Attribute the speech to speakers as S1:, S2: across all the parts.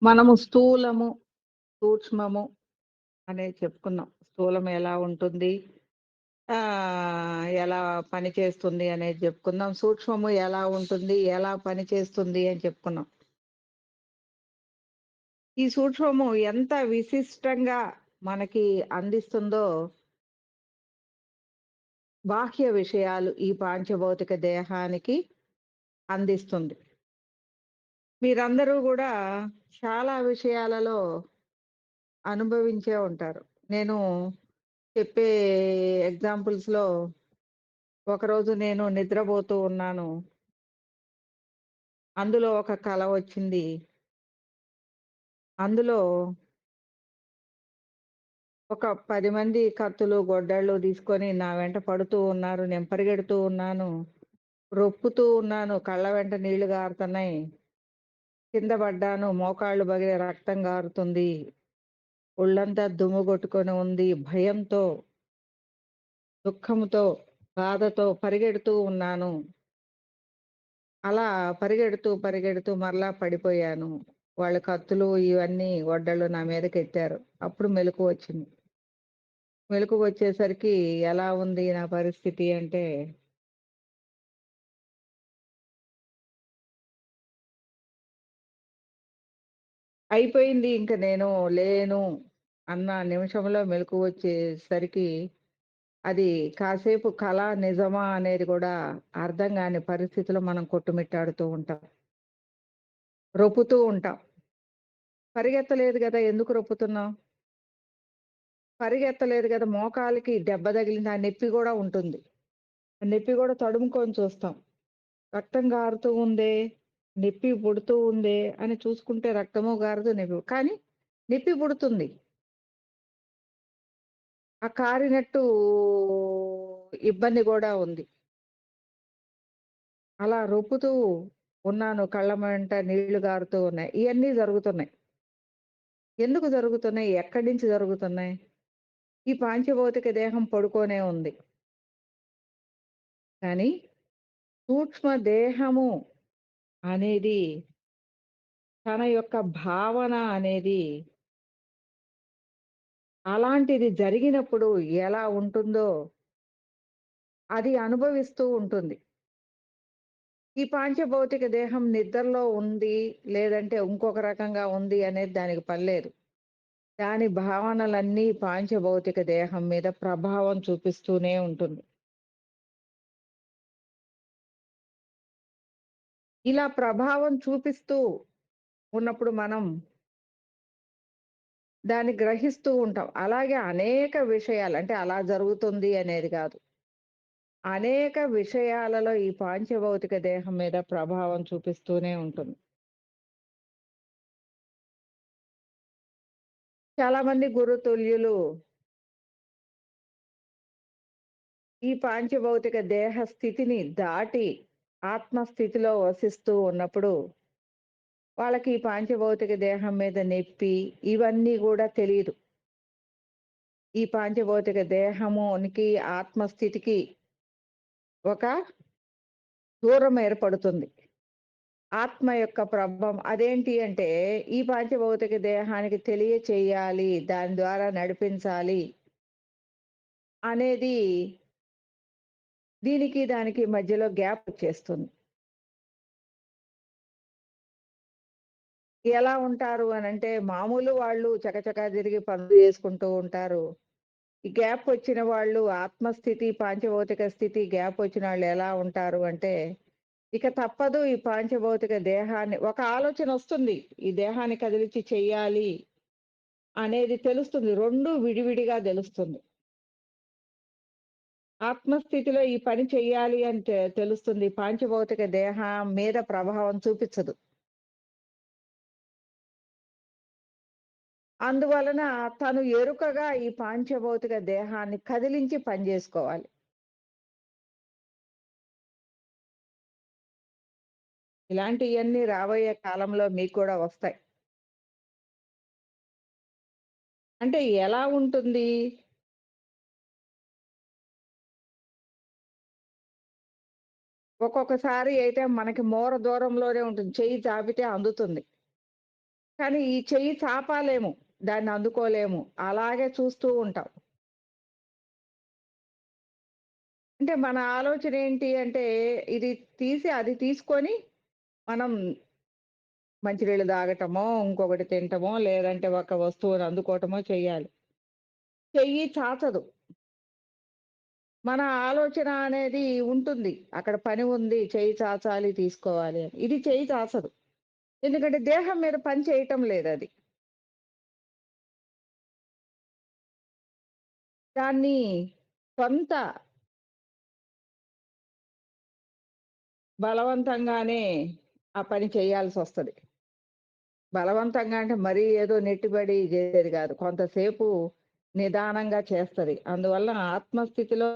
S1: మనము స్థూలము, సూక్ష్మము అనేది చెప్పుకున్నాం. స్థూలం ఎలా ఉంటుంది? ఎలా పనిచేస్తుంది అనేది చెప్పుకున్నాం. సూక్ష్మము ఎలా ఉంటుంది? ఎలా పనిచేస్తుంది అని చెప్పుకున్నాం. ఈ సూక్ష్మము ఎంత విశిష్టంగా మనకి అందిస్తుందో, బాహ్య విషయాలు ఈ పాంచభౌతిక దేహానికి అందిస్తుంది. మీరందరూ గూడా చాలా విషయాలలో అనుభవించే ఉంటారు. నేను చెప్పే ఎగ్జాంపుల్స్‌లో ఒకరోజు నేను నిద్రపోతూ ఉన్నాను. అందులో ఒక కల వచ్చింది. అందులో ఒక 10 మంది కత్తులు, గొడ్డళ్ళు తీసుకొని నా వెంట పడుతూ ఉన్నారు. నేను పరిగెడుతూ ఉన్నాను. రొప్పుతూ ఉన్నాను. కళ్ళ వెంట నీళ్లు గారుతున్నాయి. కింద పడ్డాను. మోకాళ్ళు పగిలి రక్తం గారుతుంది. ఒళ్ళంతా దుమ్ము కొట్టుకొని ఉంది. భయంతో, దుఃఖంతో, బాధతో పరిగెడుతూ ఉన్నాను. అలా పరిగెడుతూ మరలా పడిపోయాను. వాళ్ళు కత్తులు ఇవన్నీ గొడ్డళ్ళు నా మీదకెత్తారు. అప్పుడు మెలకువొచ్చింది. మెలకువొచ్చేసరికి ఎలా ఉంది నా పరిస్థితి అంటే, అయిపోయింది ఇంక నేను లేను అన్న నిమిషంలో మెలకువొచ్చేసరికి అది కాసేపు కల, నిజమా అనేది కూడా అర్థం గాని పరిస్థితిలో మనం కొట్టుమిట్టాడుతూ ఉంటాం. రొప్పుతూ ఉంటాం. పరిగెత్తలేదు గదా! ఎందుకు రొప్పుతున్నాం? పరిగెత్తలేదు గదా! మోకాలికి దెబ్బ తగిలింది. ఆ నొప్పి గూడా ఉంటుంది. ఆ నొప్పి గూడా తడుముకొని చూస్తాం. రక్తం గారుతూ ఉందే, నొప్పి పుడుతూ ఉందే అని చూసుకుంటే రక్తము గారదు, కానీ నొప్పి పుడుతుంది. ఆ కారినట్టు ఇబ్బంది గూడా ఉంది. అలా రొప్పుతూ ఉన్నాను. కళ్ళ వెంట నీళ్లు గారుతూ ఉన్నాయి. ఇయన్నీ జరుగుతున్నాయి. ఎందుకు జరుగుతున్నాయి? ఎక్కడి నుంచి జరుగుతున్నాయి? ఈ పాంచభౌతిక దేహం పడుకోనే ఉంది. కానీ సూక్ష్మ దేహము అనేది తన యొక్క భావన అనేది అలాంటిది జరిగినప్పుడు ఎలా ఉంటుందో అది అనుభవిస్తూ ఉంటుంది. ఈ పాంచభౌతిక దేహం నిద్రలో ఉంది, లేదంటే ఇంకొక రకంగా ఉంది అనేది దానికి పనిలేదు. దాని భావనలన్నీ పాంచభౌతిక దేహం మీద ప్రభావం చూపిస్తూనే ఉంటుంది. ఇలా ప్రభావం చూపిస్తూ ఉన్నప్పుడు మనం దాన్ని గ్రహిస్తూ ఉంటాం. అలాగే అనేక విషయాలు అంటే అలా జరుగుతుంది అనేది గాదు. అనేక విషయాలలో ఈ పాంచభౌతిక దేహం మీద ప్రభావం చూపిస్తూనే ఉంటుంది. చాలామంది గురుతుల్యులు ఈ పాంచభౌతిక దేహ స్థితిని దాటి ఆత్మ స్థితిలో వసిస్తూ ఉన్నప్పుడు వాళ్ళకి ఈ పాంచభౌతిక దేహం మీద నొప్పి ఇవన్నీ గూడా తెలీదు. ఈ పాంచభౌతిక దేహమునికి ఆత్మస్థితికి ఒక దూరం ఏర్పడుతుంది. ఆత్మ యొక్క ప్రభావం అదేంటి అంటే, ఈ పాంచభౌతిక దేహానికి తెలియచేయాలి, దాని ద్వారా నడిపించాలి అనేది దీనికి, దానికి మధ్యలో గ్యాప్ వచ్చేస్తుంది. ఎలా ఉంటారు అనంటే, మామూలు వాళ్ళు చకచకా తిరిగి పనులు చేసుకుంటూ ఉంటారు. ఈ గ్యాప్ వచ్చిన వాళ్ళు ఆత్మస్థితి, పాంచభౌతిక స్థితి గ్యాప్ వచ్చిన వాళ్ళు ఎలా ఉంటారు అంటే, ఇక తప్పదు ఈ పాంచభౌతిక దేహాన్ని ఒక ఆలోచనొస్తుంది. ఈ దేహాన్ని కదిలిచ్చి చెయ్యాలి అనేది తెలుస్తుంది. 2 విడివిడిగా తెలుస్తుంది. ఆత్మస్థితిలో ఈ పని చెయ్యాలి అని తెలుస్తుంది. పాంచభౌతిక దేహం మీద ప్రభావం చూపిచ్చదు. అందువలన తను ఎరుకగా ఈ పాంచభౌతిక దేహాన్ని కదిలించి పని జేసుకోవాలి. ఇలాంటియన్నీ రాబోయే కాలంలో మీకు కూడా వస్తాయి. అంటే ఎలా ఉంటుంది? ఒక్కొక్కసారి అయితే మనకి దూరంలోనే ఉంటుంది. చెయ్యి చాపితే అందుతుంది. కానీ ఈ చెయ్యి చాపాలేము. దాన్ని అందుకోలేము. అలాగే చూస్తూ ఉంటాం. అంటే మన ఆలోచన ఏంటి అంటే, ఇది అది తీసుకొని మనం మంచినీళ్ళు తాగటమో, ఇంకొకటి తినటమో, లేదంటే ఒక వస్తువుని అందుకోవటమో చెయ్యాలి. చెయ్యి చాచదు. మన ఆలోచన అనేది ఉంటుంది. అక్కడ పని ఉంది. చెయ్యి చాచాలి, తీసుకోవాలి అని. ఇది చెయ్యి చాచదు. ఎందుకంటే దేహం మీద పని చేయటం లేదది. దాన్ని సొంత బలవంతంగానే ఆ పని చేయాల్సొస్తది. బలవంతంగా అంటే మరీ ఏదో నెట్టిబడి జేసేది గాదు. కొంతసేపు నిదానంగా చేస్తది. అందువల్ల ఆత్మస్థితిలో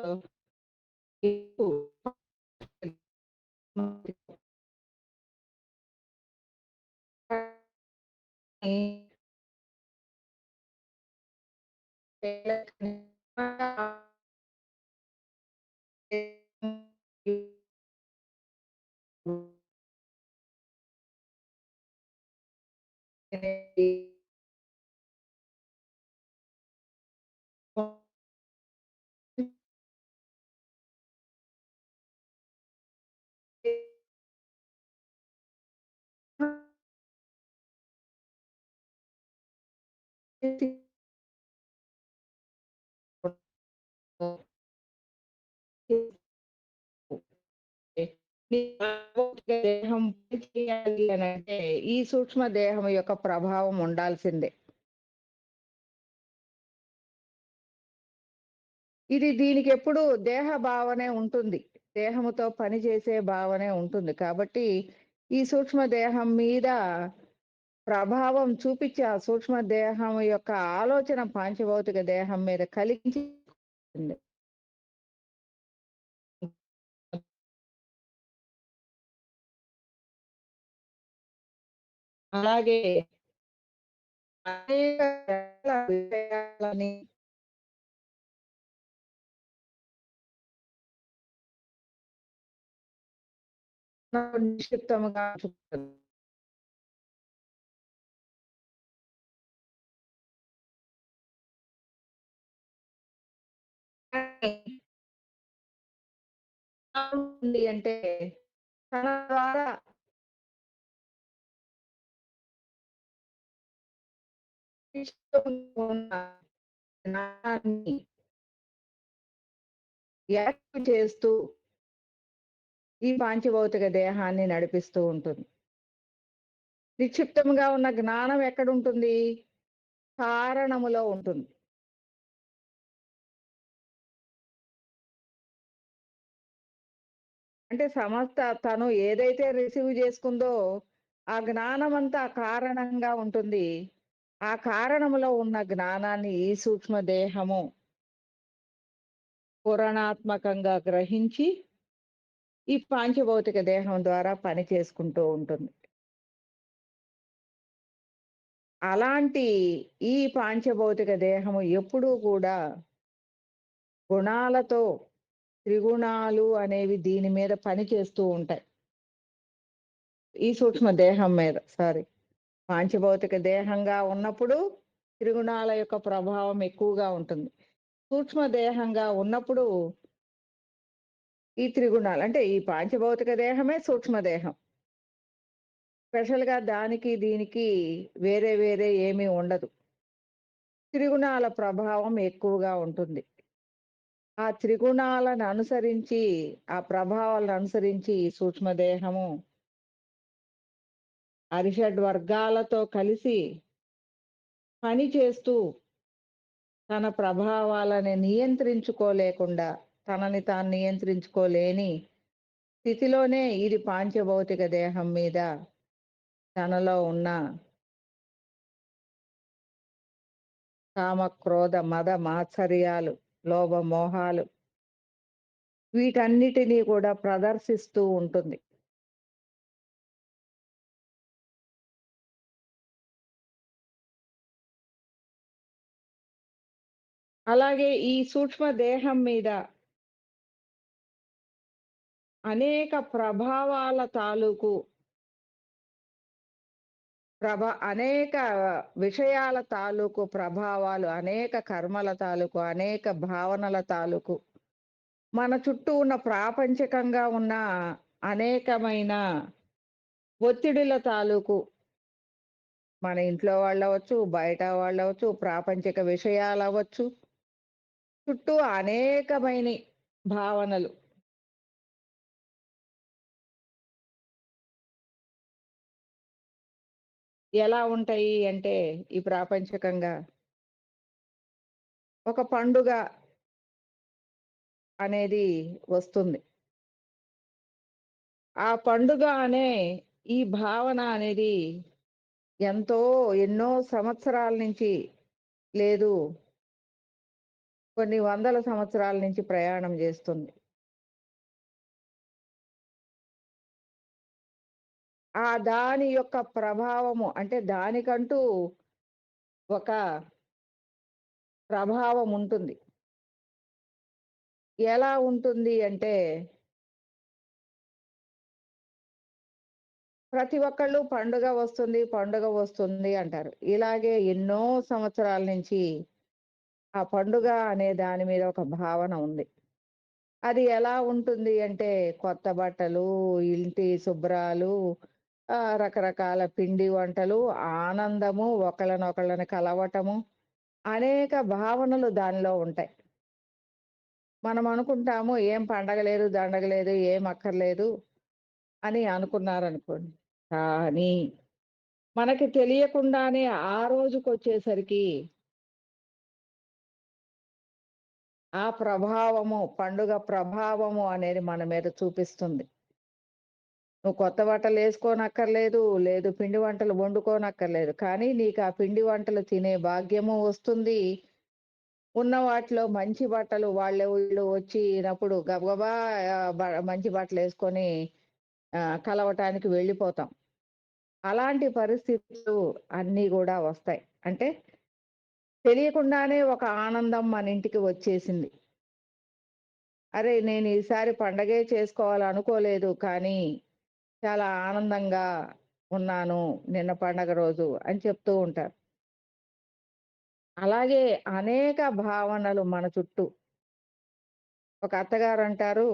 S1: దేహం పని చేయాలి అనంటే, ఈ సూక్ష్మ దేహం యొక్క ప్రభావం ఉండాల్సిందే. దీనికెప్పుడు దేహ భావనే ఉంటుంది. దేహముతో పని చేసే భావనే ఉంటుంది. కాబట్టి, ఈ సూక్ష్మ దేహం మీద ప్రభావం చూపిచ్చి, ఆ సూక్ష్మ దేహం యొక్క ఆలోచన పాంచభౌతిక దేహం మీద కలిగించింది. అలాగే అనేక రకాల విషయాలని నిక్షిప్తముగా చూపుతుంది. కానీ ఎలా ఉంటుంది అంటే, తన ద్వారా ఉన్న జ్ఞానాన్ని యాక్టివ్ చేస్తూ ఈ పాంచభౌతిక దేహాన్ని నడిపిస్తూ ఉంటుంది. నిక్షిప్తముగా ఉన్న జ్ఞానం ఎక్కడుంటుంది? కారణములో ఉంటుంది. అంటే తను ఏదైతే రిసీవ్ చేసుకుందో, ఆ జ్ఞానమంతా కారణంగా ఉంటుంది. ఆ కారణములో ఉన్న జ్ఞానాన్ని ఈ సూక్ష్మ దేహము పురాణాత్మకంగా గ్రహించి, ఈ పాంచభౌతిక దేహం ద్వారా పని చేసుకుంటూ ఉంటుంది. అలాంటి ఈ పాంచభౌతిక దేహము ఎప్పుడూ కూడా గుణాలతో త్రిగుణాలు అనేవి దీని మీద పని చేస్తూ ఉంటాయి. ఈ సూక్ష్మ దేహం మీద సారీ. పాంచభౌతిక దేహంగా ఉన్నప్పుడు త్రిగుణాల యొక్క ప్రభావం ఎక్కువగా ఉంటుంది. సూక్ష్మ దేహంగా ఉన్నప్పుడు ఈ త్రిగుణాలు అంటే ఈ పాంచభౌతిక దేహమే సూక్ష్మ దేహం. స్పెషల్‌గా దానికి, దీనికి వేరే వేరే ఏమీ ఉండదు. త్రిగుణాల ప్రభావం ఎక్కువగా ఉంటుంది. ఆ త్రిగుణాలను అనుసరించి, ఆ ప్రభావాలను అనుసరించి ఈ సూక్ష్మదేహము అరిషడ్ వర్గాలతో కలిసి పని చేస్తూ తన ప్రభావాలని నియంత్రించుకోలేకుండా, తనని తాను నియంత్రించుకోలేని స్థితిలోనే ఇది పాంచభౌతిక దేహం మీద తనలో ఉన్న కామ, క్రోధ, మద, మాత్సర్యాలు, లోభ, మోహాలు వీటన్నిటిని కూడా ప్రదర్శిస్తూ ఉంటుంది. అలాగే ఈ సూక్ష్మ దేహం మీద అనేక ప్రభావాల తాలూకు అనేక విషయాల తాలూకు ప్రభావాలు, అనేక కర్మల తాలూకు, అనేక భావనల తాలూకు, మన చుట్టూ ఉన్న ప్రాపంచికంగా ఉన్న అనేకమైన ఒత్తిడిల తాలూకు, మన ఇంట్లో వాళ్ళవ్వచ్చు, బయట వాళ్ళవ్వచ్చు, ప్రాపంచిక విషయాలవ్వచ్చు, చుట్టూ అనేకమైన భావనలు ఎలా ఉంటాయి అంటే, ఈ ప్రాపంచికంగా ఒక పండుగ అనేది వస్తుంది. ఆ పండుగ అనే ఈ భావన అనేది ఎంతో ఎన్నో సంవత్సరాల నుంచి లేదు కొన్ని వందల సంవత్సరాల నుంచి ప్రయాణం చేస్తుంది. దాని యొక్క ప్రభావము అంటే దానికంటూ ఒక ప్రభావం ఉంటుంది. ఎలా ఉంటుంది అంటే ప్రతి ఒక్కళ్ళు పండుగ వస్తుంది అంటారు. ఇలాగే ఎన్నో సంవత్సరాల నుంచి ఆ పండుగ అనే దాని మీద ఒక భావన ఉంది. అది ఎలా ఉంటుంది అంటే కొత్త బట్టలు, ఇంటి శుభ్రాలు, రకరకాల పిండి వంటలు, ఆనందము, ఒకళ్ళనొకళ్ళని కలవటము, అనేక భావనలు దానిలో ఉంటాయి. మనం అనుకుంటాము ఏం పండగ లేదు, దండగ లేదు, ఏం అక్కర్లేదు అని అనుకున్నారనుకోండి. కానీ మనకి తెలియకుండానే ఆ రోజుకొచ్చేసరికి పండుగ ప్రభావము అనేది మన మీద చూపిస్తుంది. నువ్వు కొత్త బట్టలేసుకోనక్కర్లేదు, లేదు పిండి వంటలు వండుకోనక్కర్లేదు. కానీ నీకు ఆ పిండి వంటలు తినే భాగ్యము వస్తుంది. ఉన్న వాటిలో మంచి బట్టలు వాళ్ళు వీళ్ళు వచ్చినప్పుడు గబగబా ఆహ్, బ మంచి బట్టలేసుకొని కలవటానికి వెళ్ళిపోతాం. అలాంటి పరిస్థితులు అన్నీ గూడా వస్తాయి. అంటే తెలియకుండానే ఒక ఆనందం మన ఇంటికి వచ్చేసింది. అరే! నేను ఈసారి పండగే చేసుకోవాలనుకోలేదు. కానీ చాలా ఆనందంగా ఉన్నాను నిన్న పండగ రోజు అని చెప్తూ ఉంటారు. అలాగే అనేక భావనలు మన చుట్టూ. ఒక అత్తగారంటారు,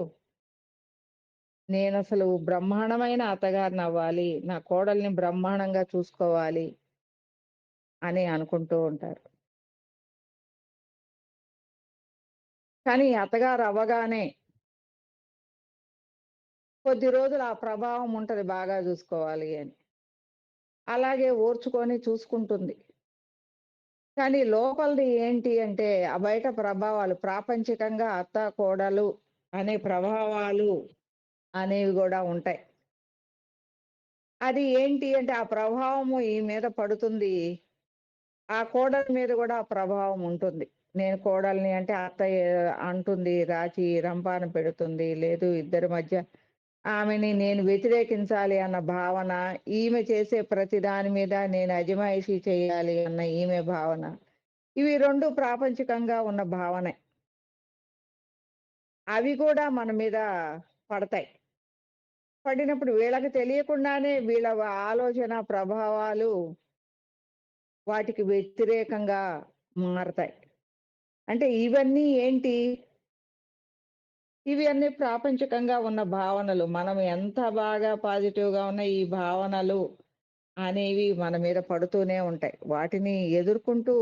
S1: నేనసలు బ్రహ్మాండమైన అత్తగారినవ్వాలి. నా కోడల్ని బ్రహ్మాండంగా చూసుకోవాలి అని అనుకుంటూ ఉంటారు. కానీ అత్తగారు అవ్వగానే కొద్ది రోజులు ఆ ప్రభావం ఉంటది బాగా జూసుకోవాలి అని. అలాగే ఓర్చుకొని చూసుకుంటుంది. కానీ లోపలిది ఏంటి అంటే, ఆ బయట ప్రభావాలు ప్రాపంచికంగా అత్త, కోడలు అనే ప్రభావాలు అనేవి గూడా ఉంటాయి. అది ఏంటి అంటే, ఆ ప్రభావము ఈ మీద పడుతుంది. ఆ కోడలి మీద గూడా ఆ ప్రభావం ఉంటుంది. నేను కోడలిని అంటే అత్తయ్య అంటుంది, రంపాన పెడుతుంది. లేదు ఇద్దరి మధ్య ఆమెని నేను వ్యతిరేకించాలి అన్న భావన, ఈమె చేసే ప్రతి దాని మీద నేను అజమాయిషీ చేయాలి అన్న ఈమె భావన. ఇవి 2 ప్రాపంచికంగా ఉన్న భావనే. అవి కూడా మన మీద పడతాయి. పడినప్పుడు వీళ్ళకి తెలియకుండానే వీళ్ళ ఆలోచన ప్రభావాలు వాటికి వ్యతిరేకంగా మారతాయి. అంటే ఇవన్నీ ఏంటి? ఇవి అన్నీ ప్రాపంచికంగా ఉన్న భావనలు. మనం ఎంత బాగా పాజిటివ్‌గా ఉన్న ఈ భావనలు అనేవి మన మీద పడుతూనే ఉంటాయి. వాటిని ఎదుర్కొంటూ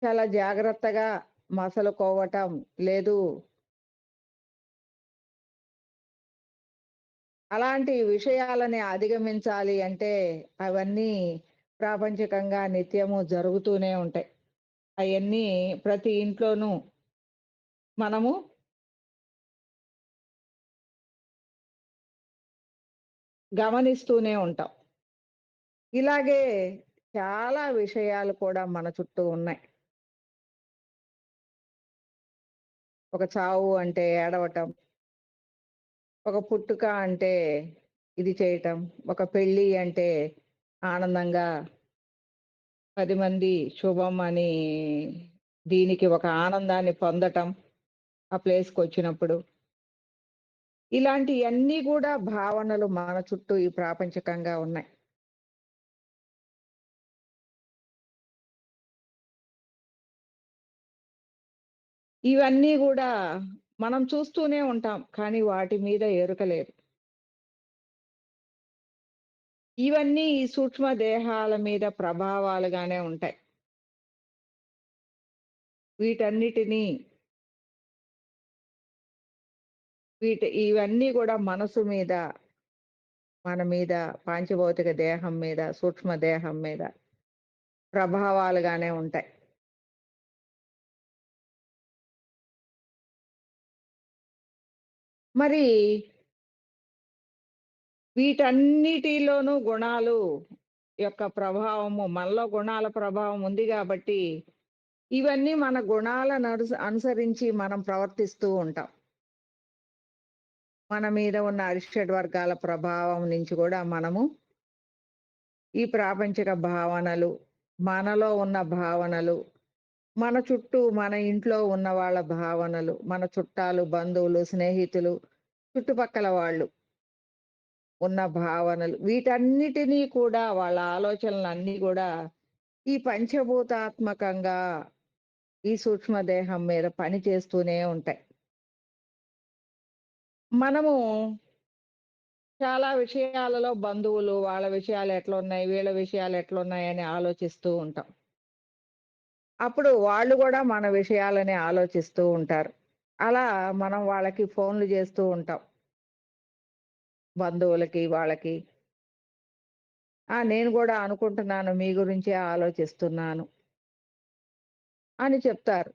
S1: చాలా జాగ్రత్తగా మసలుకోవటం, లేదు అలాంటి విషయాలని అధిగమించాలి అంటే అవన్నీ ప్రాపంచికంగా నిత్యము జరుగుతూనే ఉంటాయి. అయన్నీ ప్రతి ఇంట్లోనూ మనము గమనిస్తూనే ఉంటాం. ఇలాగే చాలా విషయాలు కూడా మన చుట్టూ ఉన్నాయి. ఒక చావు అంటే ఏడవటం, ఒక పుట్టుక అంటే ఇది చేయటం, ఒక పెళ్లి అంటే ఆనందంగా 10 మంది శుభం అని దీనికి ఒక ఆనందాన్ని పొందటం ఆ ప్లేస్‌కొచ్చినప్పుడు. ఇలాంటియన్నీ గూడా భావనలు మన చుట్టూ ఈ ప్రాపంచికంగా ఉన్నాయి. ఇవన్నీ గూడా మనం చూస్తూనే ఉంటాం. కానీ వాటి మీద ఎరుక లేదు. ఇవన్నీ ఈ సూక్ష్మ దేహాల మీద ప్రభావాలుగానే ఉంటాయి. వీటన్నిటిని ఇవన్నీ గూడా మనసు మీద, మన మీద, పాంచభౌతిక దేహం మీద, సూక్ష్మ దేహం మీద ప్రభావాలుగానే ఉంటాయి. మరి వీటన్నిటిలోనూ గుణాలు యొక్క ప్రభావము మనలో గుణాల ప్రభావం ఉంది గాబట్టి, ఇవన్నీ మన గుణాలను అనుసరించి మనం ప్రవర్తిస్తూ ఉంటాం. మన మీద ఉన్న అరిషడ్ వర్గాల ప్రభావం నుంచి గూడా మనము ఈ ప్రాపంచిక భావనలు, మనలో ఉన్న భావనలు, మన చుట్టూ మన ఇంట్లో ఉన్న వాళ్ళ భావనలు, మన చుట్టాలు, బంధువులు, స్నేహితులు, చుట్టుపక్కల వాళ్ళు ఉన్న భావనలు, వీటన్నిటినీ కూడా వాళ్ళ ఆలోచనలన్నీ గూడా ఈ పంచభూతాత్మకంగా ఈ సూక్ష్మ దేహం మీద పని చేస్తూనే ఉంటాయి. మనము చాలా విషయాలలో బంధువులు, వాళ్ళ విషయాలు ఎట్లున్నాయి, వీళ్ళ విషయాలు ఎట్లున్నాయని ఆలోచిస్తూ ఉంటాం. అప్పుడు వాళ్ళు గూడా మన విషయాలని ఆలోచిస్తూ ఉంటారు. అలా మనం వాళ్ళకి ఫోన్‌లు జేస్తూ ఉంటాం. బంధువులకి, వాళ్ళకి. నేను గూడా అనుకుంటున్నాను, మీ గురించే ఆలోచిస్తున్నాను అని చెప్తారు.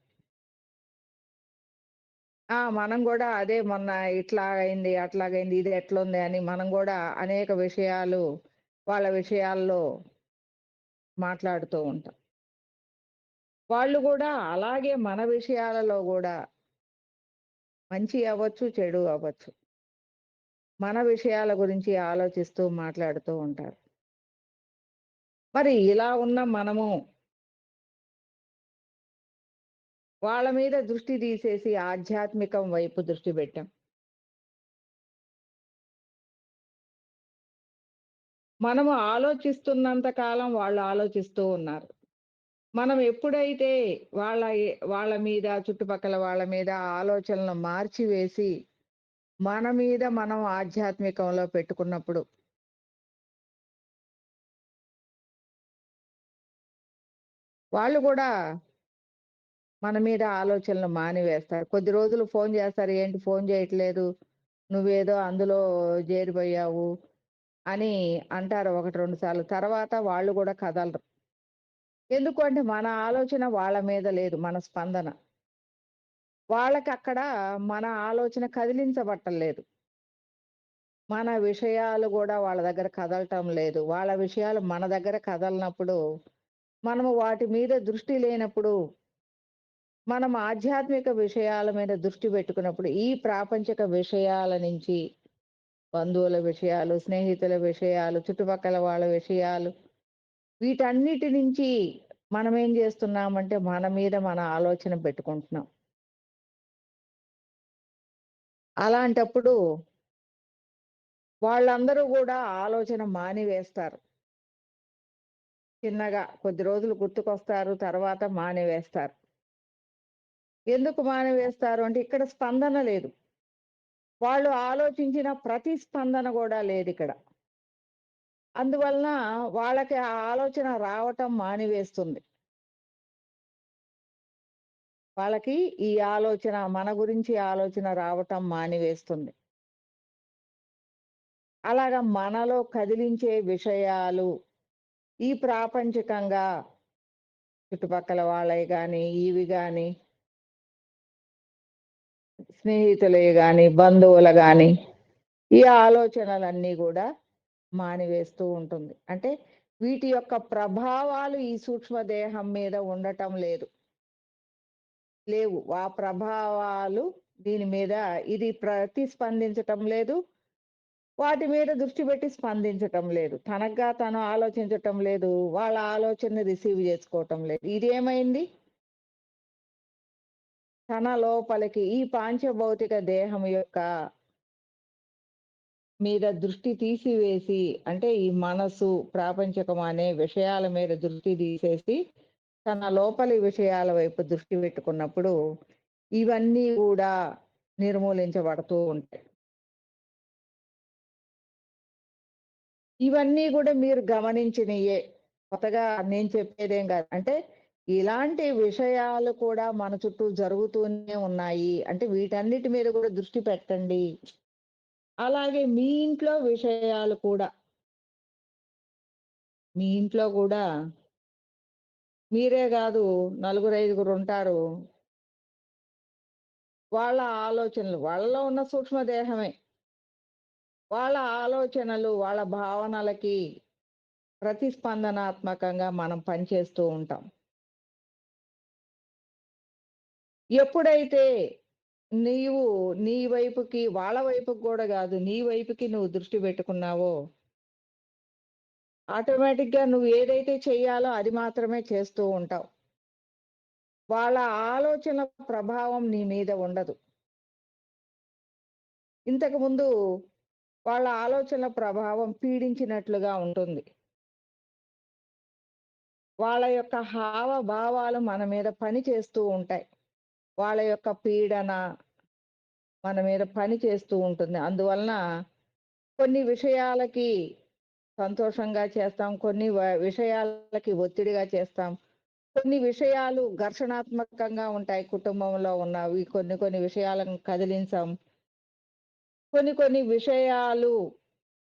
S1: మనం గూడా అదే మొన్న ఇట్లాగయింది, అట్లాగయింది, ఇది ఎట్లుంది అని మనం గూడా అనేక విషయాలు వాళ్ళ విషయాల్లో మాట్లాడుతూ ఉంటాం. వాళ్ళు గూడా అలాగే మన విషయాలలో గూడా మంచి అవ్వచ్చు, చెడు అవ్వచ్చు. మన విషయాల గురించి ఆలోచిస్తూ మాట్లాడుతూ ఉంటారు. మరి ఇలా ఉన్న మనము వాళ్ళ మీద దృష్టి తీసేసి ఆధ్యాత్మికం వైపు దృష్టి పెట్టాం. మనము ఆలోచిస్తున్నంత కాలం వాళ్ళు ఆలోచిస్తూ ఉన్నారు. మనం ఎప్పుడైతే వాళ్ళ మీద, చుట్టుపక్కల వాళ్ళ మీద ఆలోచనలు మార్చివేసి, మన మీద మనం ఆధ్యాత్మికంలో పెట్టుకున్నప్పుడు, వాళ్ళు గూడా మన మీద ఆలోచనలు మానివేస్తారు. కొద్ది రోజులు ఫోను జేస్తారు. ఏంటి ఫోను జేయట్లేదు? నువ్వేదో అందులో జేరిపోయావు అని అంటారు 1, 2 సార్లు. తర్వాత వాళ్ళు గూడా కదలరు. ఎందుకు అంటే మన ఆలోచన వాళ్ళ మీద లేదు. మన స్పందన. వాళ్ళకక్కడ మన ఆలోచన కదిలించబట్టలేదు. మన విషయాలు గూడా వాళ్ళ దగ్గర కదలటం లేదు. వాళ్ళ విషయాలు మన దగ్గర కదలనప్పుడు, మనము వాటి మీద దృష్టి లేనప్పుడు, మనం ఆధ్యాత్మిక విషయాల మీద దృష్టి పెట్టుకున్నప్పుడు, ఈ ప్రాపంచిక విషయాల నుంచి బంధువుల విషయాలు, స్నేహితుల విషయాలు, చుట్టుపక్కల వాళ్ళ విషయాలు, వీటన్నిటి నుంచి మనమేం జేస్తున్నామంటే, మన మీద మన ఆలోచన పెట్టుకుంటున్నాం. అలాంటప్పుడు వాళ్ళందరూ గూడా ఆలోచన మానివేస్తారు. చిన్నగా కొద్ది రోజులు గుర్తుకొస్తారు. తర్వాత మానివేస్తారు. ఎందుకు మానివేస్తారు అంటే ఇక్కడ స్పందన లేదు. వాళ్ళు ఆలోచించిన ప్రతి స్పందన గూడా లేదిక్కడ. అందువలన వాళ్ళకి ఆ ఆలోచన రావటం మానివేస్తుంది. వాళ్ళకి ఈ ఆలోచన మన గురించి ఆలోచన రావటం మానివేస్తుంది. అలాగా మనలో కదిలించే విషయాలు ఈ ప్రాపంచికంగా చుట్టుపక్కల వాళ్ళయి గాని, ఇవి గాని, స్నేహితులయి గాని, బంధువులు గాని, ఈ ఆలోచనలన్నీ గూడా మానివేస్తూ ఉంటుంది. అంటే వీటి యొక్క ప్రభావాలు ఈ సూక్ష్మ దేహం మీద ఉండటం లేదు. లేవు. ఆ ప్రభావాలు దీని మీద ఇది ప్రతిస్పందించటం లేదు. వాటి మీద దృష్టి పెట్టి స్పందించటం లేదు. తనగ్గా తను ఆలోచించటం లేదు. వాళ్ళ ఆలోచనని రిసీవ్ జేసుకోవటం లేదు. ఇదేమైంది? తన లోపలికి ఈ పాంచభౌతిక దేహం యొక్క మీద దృష్టి తీసివేసి, అంటే ఈ మనసు, ప్రాపంచకం అనే విషయాల మీద దృష్టి తీసేసి, తన లోపలి విషయాల వైపు దృష్టి పెట్టుకున్నప్పుడు, ఇవన్నీ గూడా నిర్మూలించబడుతూ ఉంటాయి. ఇవన్నీ గూడా మీరు గమనించినియే. కొత్తగా నేను చెప్పేదేం గాదు. అంటే ఇలాంటి విషయాలు కూడా మన చుట్టూ జరుగుతూనే ఉన్నాయి. అంటే వీటన్నిటి మీద గూడా దృష్టి పెట్టండి. అలాగే మీ ఇంట్లో విషయాలు కూడా, మీ ఇంట్లో గూడా మీరే గాదు నలుగురైదుగురుంటారు. వాళ్ళ ఆలోచనలు వాళ్ళలో ఉన్న సూక్ష్మదేహమే. వాళ్ళ ఆలోచనలు, వాళ్ళ భావనలకి ప్రతిస్పందనాత్మకంగా మనం పనిచేస్తూ ఉంటాం. ఎప్పుడైతే నీవు నీ వైపుకి, వాళ్ళ వైపుకి గూడా గాదు, నీ వైపుకి నువ్వు దృష్టి బెట్టుకున్నావో, ఆటోమేటిక్‌గా నువ్వు ఏదైతే చెయ్యాలో అది మాత్రమే చేస్తూ ఉంటావు. వాళ్ళ ఆలోచనల ప్రభావం నీ మీద ఉండదు. ఇంతకుముందు వాళ్ళ ఆలోచనల ప్రభావం పీడించినట్లుగా ఉంటుంది. వాళ్ళ యొక్క హావభావాలు మన మీద పని చేస్తూ ఉంటాయి. వాళ్ళ యొక్క పీడన మన మీద పని చేస్తూ ఉంటుంది. అందువలన కొన్ని విషయాలకి సంతోషంగా చేస్తాం. కొన్ని విషయాలకి ఒత్తిడిగా చేస్తాం. కొన్ని విషయాలు ఘర్షణాత్మకంగా ఉంటాయి కుటుంబంలో ఉన్నవి. కొన్ని కొన్ని విషయాలను కదిలించాం. కొన్ని కొన్ని విషయాలు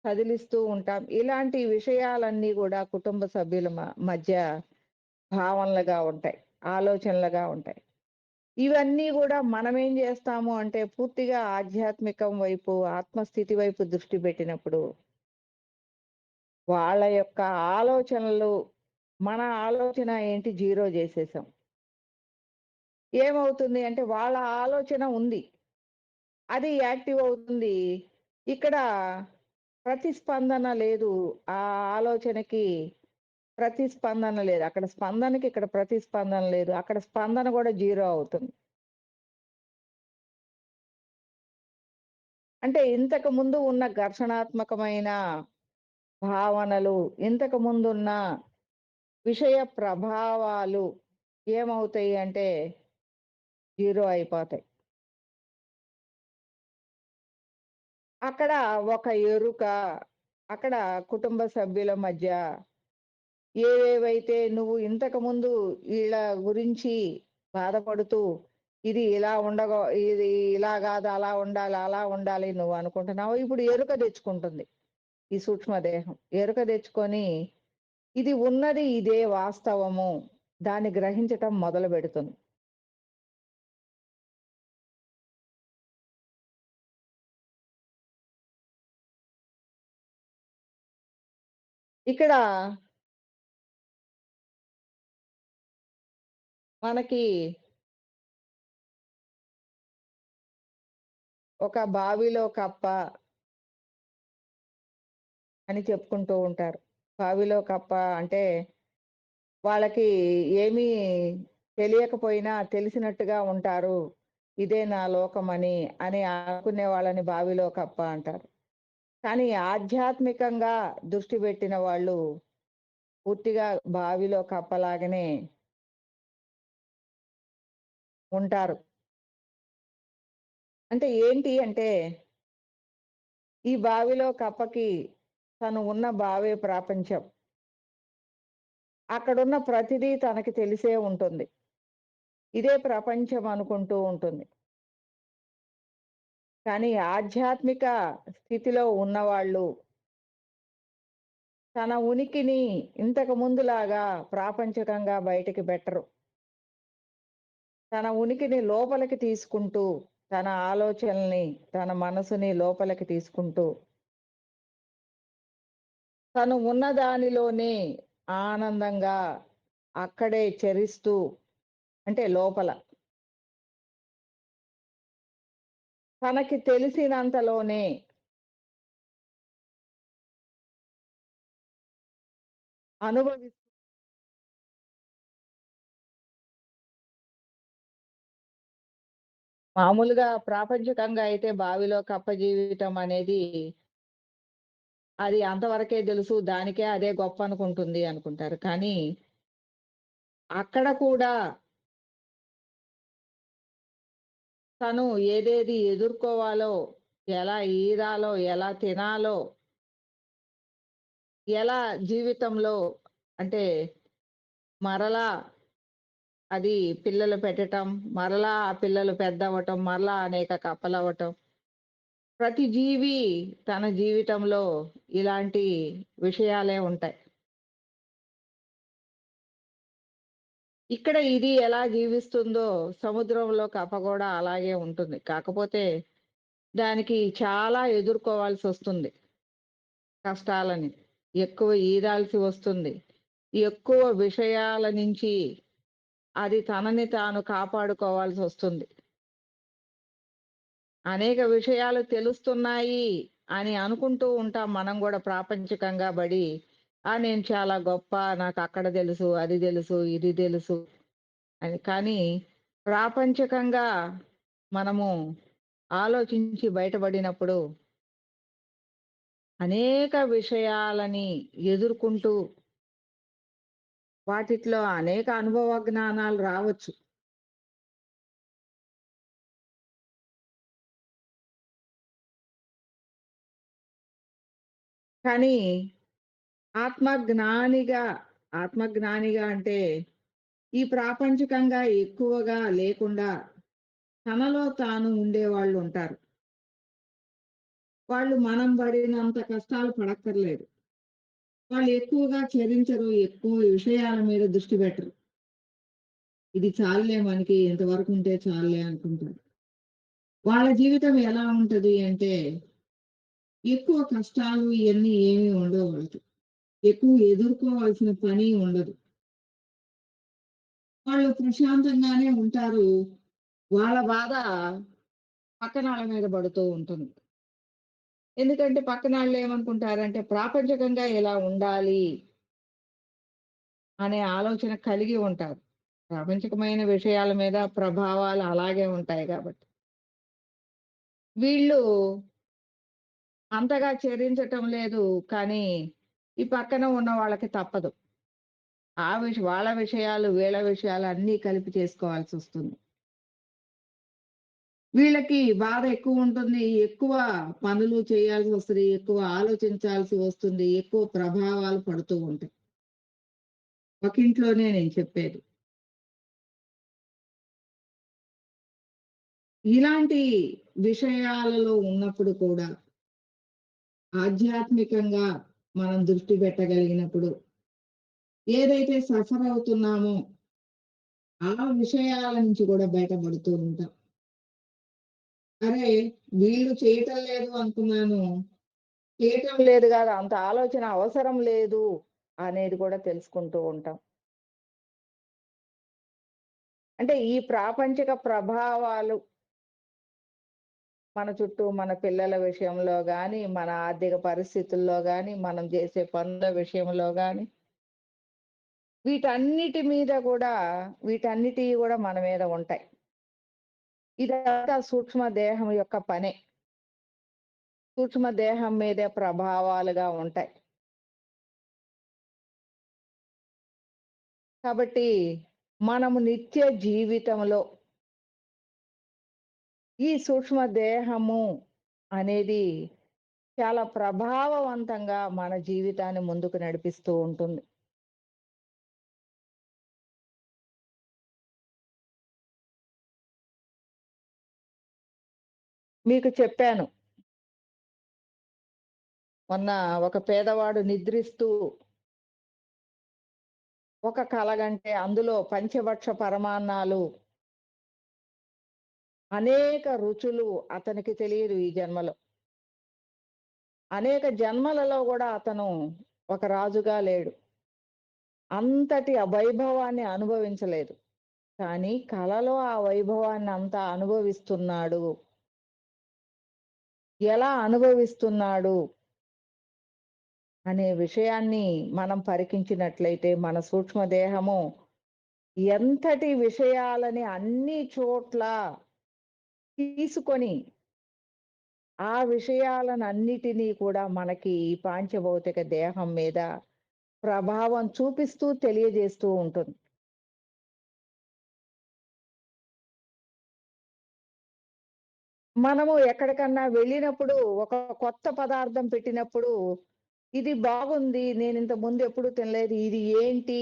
S1: కదిలిస్తూ ఉంటాం. ఇలాంటి విషయాలన్నీ గూడా కుటుంబ సభ్యుల మధ్య భావనలుగా ఉంటాయి. ఆలోచనలుగా ఉంటాయి. ఇవన్నీ గూడా మనమేం జేస్తాము అంటే పూర్తిగా ఆధ్యాత్మికం వైపు, ఆత్మస్థితి వైపు దృష్టి పెట్టినప్పుడు, వాళ్ళ యొక్క ఆలోచనలు మన ఆలోచన ఏంటి జీరో జేసేసాం. ఏమవుతుంది అంటే వాళ్ళ ఆలోచన ఉంది. అది యాక్టివ్ అవుతుంది. ఇక్కడ ప్రతిస్పందన లేదు. ఆ ఆలోచనకి ప్రతిస్పందన లేదు. అక్కడ స్పందనకి ఇక్కడ ప్రతిస్పందన లేదు. అక్కడ స్పందన గూడా జీరో అవుతుంది. అంటే ఇంతకు ముందు ఉన్న ఘర్షణాత్మకమైన భావనలు, ఇంతకు ముందున్న విషయ ప్రభావాలు ఏమవుతాయి అంటే జీరో అయిపోతాయి. అక్కడ ఒక ఎరుక, అక్కడ కుటుంబ సభ్యుల మధ్య ఏవేవైతే నువ్వు ఇంతకుముందు ఈళ్ళ గురించి బాధపడుతూ, ఇది ఇలా గాదు, అలా ఉండాలి, అలా ఉండాలి నువ్వు అనుకుంటున్నావు. ఇప్పుడు ఎరుక తెచ్చుకుంటుంది ఈ సూక్ష్మదేహం. ఎరుక తెచ్చుకొని, ఇది ఉన్నది ఇదే వాస్తవము. దాన్ని గ్రహించటం మొదలుబెడుతుంది. ఇక్కడ మనకి ఒక బావిలో కప్ప అని చెప్పుకుంటూ ఉంటారు. బావిలో కప్ప అంటే వాళ్ళకి ఏమీ తెలియకపోయినా తెలిసినట్టుగా ఉంటారు. ఇదే నా లోకమని, అని అనుకునే వాళ్ళని బావిలో కప్ప అంటారు. కానీ ఆధ్యాత్మికంగా దృష్టి పెట్టిన వాళ్ళు పూర్తిగా బావిలో కప్పలాగానే ఉంటారు. అంటే ఏంటి అంటే, ఈ బావిలో కప్పకి తను ఉన్న బావే ప్రపంచం. అక్కడున్న ప్రతిదీ తనకి తెలిసే ఉంటుంది. ఇదే ప్రపంచం అనుకుంటూ ఉంటుంది. కానీ ఆధ్యాత్మిక స్థితిలో ఉన్నవాళ్ళు తన ఉనికిని ఇంతకు ముందులాగా ప్రాపంచికంగా బయటికి బెట్టరు. తన ఉనికిని లోపలికి తీసుకుంటూ, తన ఆలోచనల్ని, తన మనసుని లోపలికి తీసుకుంటూ, తను ఉన్న దానిలోనే ఆనందంగా అక్కడే చరిస్తూ అంటే లోపల తనకి తెలిసినంతలోనే అనుభవి మామూలుగా ప్రాపంచికంగా అయితే బావిలో కప్ప జీవితం అనేది అది అంతవరకే తెలుసు. దానికే అదే గొప్ప అనుకుంటుంది అనుకుంటారు. కానీ అక్కడ కూడా తను ఏదేది ఎదుర్కోవాలో, ఎలా ఈదాలో, ఎలా తినాలో, ఎలా జీవితంలో అంటే మరలా అది పిల్లలు పెట్టటం, మరలా ఆ పిల్లలు పెద్దవ్వటం, మరలా అనేక కప్పలవ్వటం. ప్రతి జీవి తన జీవితంలో ఇలాంటి విషయాలే ఉంటాయి. ఇక్కడ ఇది ఎలా జీవిస్తుందో సముద్రంలో కప్ప గూడా అలాగే ఉంటుంది. కాకపోతే దానికి చాలా ఎదుర్కోవాల్సొస్తుంది కష్టాలని. ఎక్కువ ఈదాల్సి వస్తుంది. ఎక్కువ విషయాల నుంచి అది తనని తాను కాపాడుకోవాల్సొస్తుంది. అనేక విషయాలు తెలుస్తున్నాయి అని అనుకుంటూ ఉంటాం మనం గూడా ప్రాపంచికంగా బడి. నేను చాలా గొప్ప, నాకక్కడ తెలుసు, అది తెలుసు, ఇది తెలుసు అని. కానీ ప్రాపంచికంగా మనము ఆలోచించి బయటపడినప్పుడు అనేక విషయాలని ఎదుర్కొంటూ వాటిట్లో అనేక అనుభవ జ్ఞానాలు రావచ్చు. కానీ ఆత్మజ్ఞానిగా, ఆత్మజ్ఞానిగా అంటే ఈ ప్రాపంచికంగా ఎక్కువగా లేకుండా తనలో తాను ఉండేవాళ్ళుంటారు. వాళ్ళు మనం పడినంత కష్టాలు పడక్కర్లేదు. వాళ్ళు ఎక్కువగా చరించరు. ఎక్కువ విషయాల మీద దృష్టి పెట్టరు. ఇది చాలులే మనకి ఇంతవరకుంటే చాలులే అనుకుంటారు. వాళ్ళ జీవితం ఎలా ఉంటది అంటే, ఎక్కువ కష్టాలు ఇయన్నీ ఏమి ఉండవు వాళ్ళకి. ఎక్కువ ఎదుర్కోవాల్సిన పని ఉండదు. వాళ్ళు ప్రశాంతంగానే ఉంటారు. వాళ్ళ బాధ పక్కనాళ్ళ మీద పడుతూ ఉంటుంది. ఎందుకంటే పక్కనాళ్ళు ఏమనుకుంటారంటే, ప్రాపంచికంగా ఇలా ఉండాలి అనే ఆలోచన కలిగి ఉంటారు. ప్రాపంచికమైన విషయాల మీద ప్రభావాలు అలాగే ఉంటాయి గాబట్టి. వీళ్ళు అంతగా చెరించటం లేదు. కానీ, ఈ పక్కన ఉన్న వాళ్ళకి తప్పదు. వాళ్ళ విషయాలు, వీళ్ళ విషయాలు అన్నీ కలిపి చేసుకోవాల్సొస్తుంది. వీళ్ళకి బాధ ఎక్కువుంటుంది. ఎక్కువ పనులు చేయాల్సొస్తది. ఎక్కువ ఆలోచించాల్సి వస్తుంది. ఎక్కువ ప్రభావాలు పడుతూ ఉంటాయి. ఒక ఇంట్లోనే నేను చెప్పేది. ఇలాంటి విషయాలలో ఉన్నప్పుడు కూడా ఆధ్యాత్మికంగా మనం దృష్టి పెట్టగలిగినప్పుడు, ఏదైతే సఫర్ అవుతున్నామో ఆ విషయాల నుంచి కూడా బయటపడుతూ ఉంటాం. అరే! వీళ్ళు చేయటం లేదు అనుకున్నాను. చేయటం లేదు గాదు. అంత ఆలోచన అవసరం లేదు అనేది కూడా తెలుసుకుంటూ ఉంటాం. అంటే ఈ ప్రాపంచిక ప్రభావాలు మన చుట్టూ మన పిల్లల విషయంలో గాని, మన ఆర్థిక పరిస్థితుల్లో గాని, మనం చేసే పనుల విషయంలో గాని, వీటన్నిటియి గూడా మన మీద ఉంటాయి. ఇదంతా సూక్ష్మ దేహం యొక్క పనే. సూక్ష్మ దేహం మీదే ప్రభావాలుగా ఉంటాయి. కాబట్టి మనము నిత్య జీవితంలో ఈ సూక్ష్మ దేహము అనేది చాలా ప్రభావవంతంగా మన జీవితాన్ని ముందుకు నడిపిస్తూ ఉంటుంది. మీకు చెప్పాను. మొన్న ఒక పేదవాడు నిద్రిస్తూ ఒక కలగంటే అందులో పంచభక్ష పరమాన్నాలు, అనేక రుచులు అతనికి తెలియదు ఈ జన్మలో. అనేక జన్మలలో గూడా అతను ఒక రాజుగా లేడు. అంతటి ఆ వైభవాన్ని అనుభవించలేదు. కానీ కలలో ఆ వైభవాన్నంతా అనుభవిస్తున్నాడు. ఎలా అనుభవిస్తున్నాడు అనే విషయాన్ని మనం పరికించినట్లయితే మన సూక్ష్మ దేహము ఎంతటి విషయాలని అన్ని చోట్ల తీసుకొని, ఆ విషయాలనన్నిటినీ కూడా మనకి ఈ పాంచభౌతిక దేహం మీద ప్రభావం చూపిస్తూ తెలియజేస్తూ ఉంటుంది. మనము ఎక్కడికన్నా వెళ్ళినప్పుడు ఒక కొత్త పదార్థం పెట్టినప్పుడు, ఇది బాగుంది. నేనింతకు ముందు ఎప్పుడు తినలేదు. ఇది ఏంటి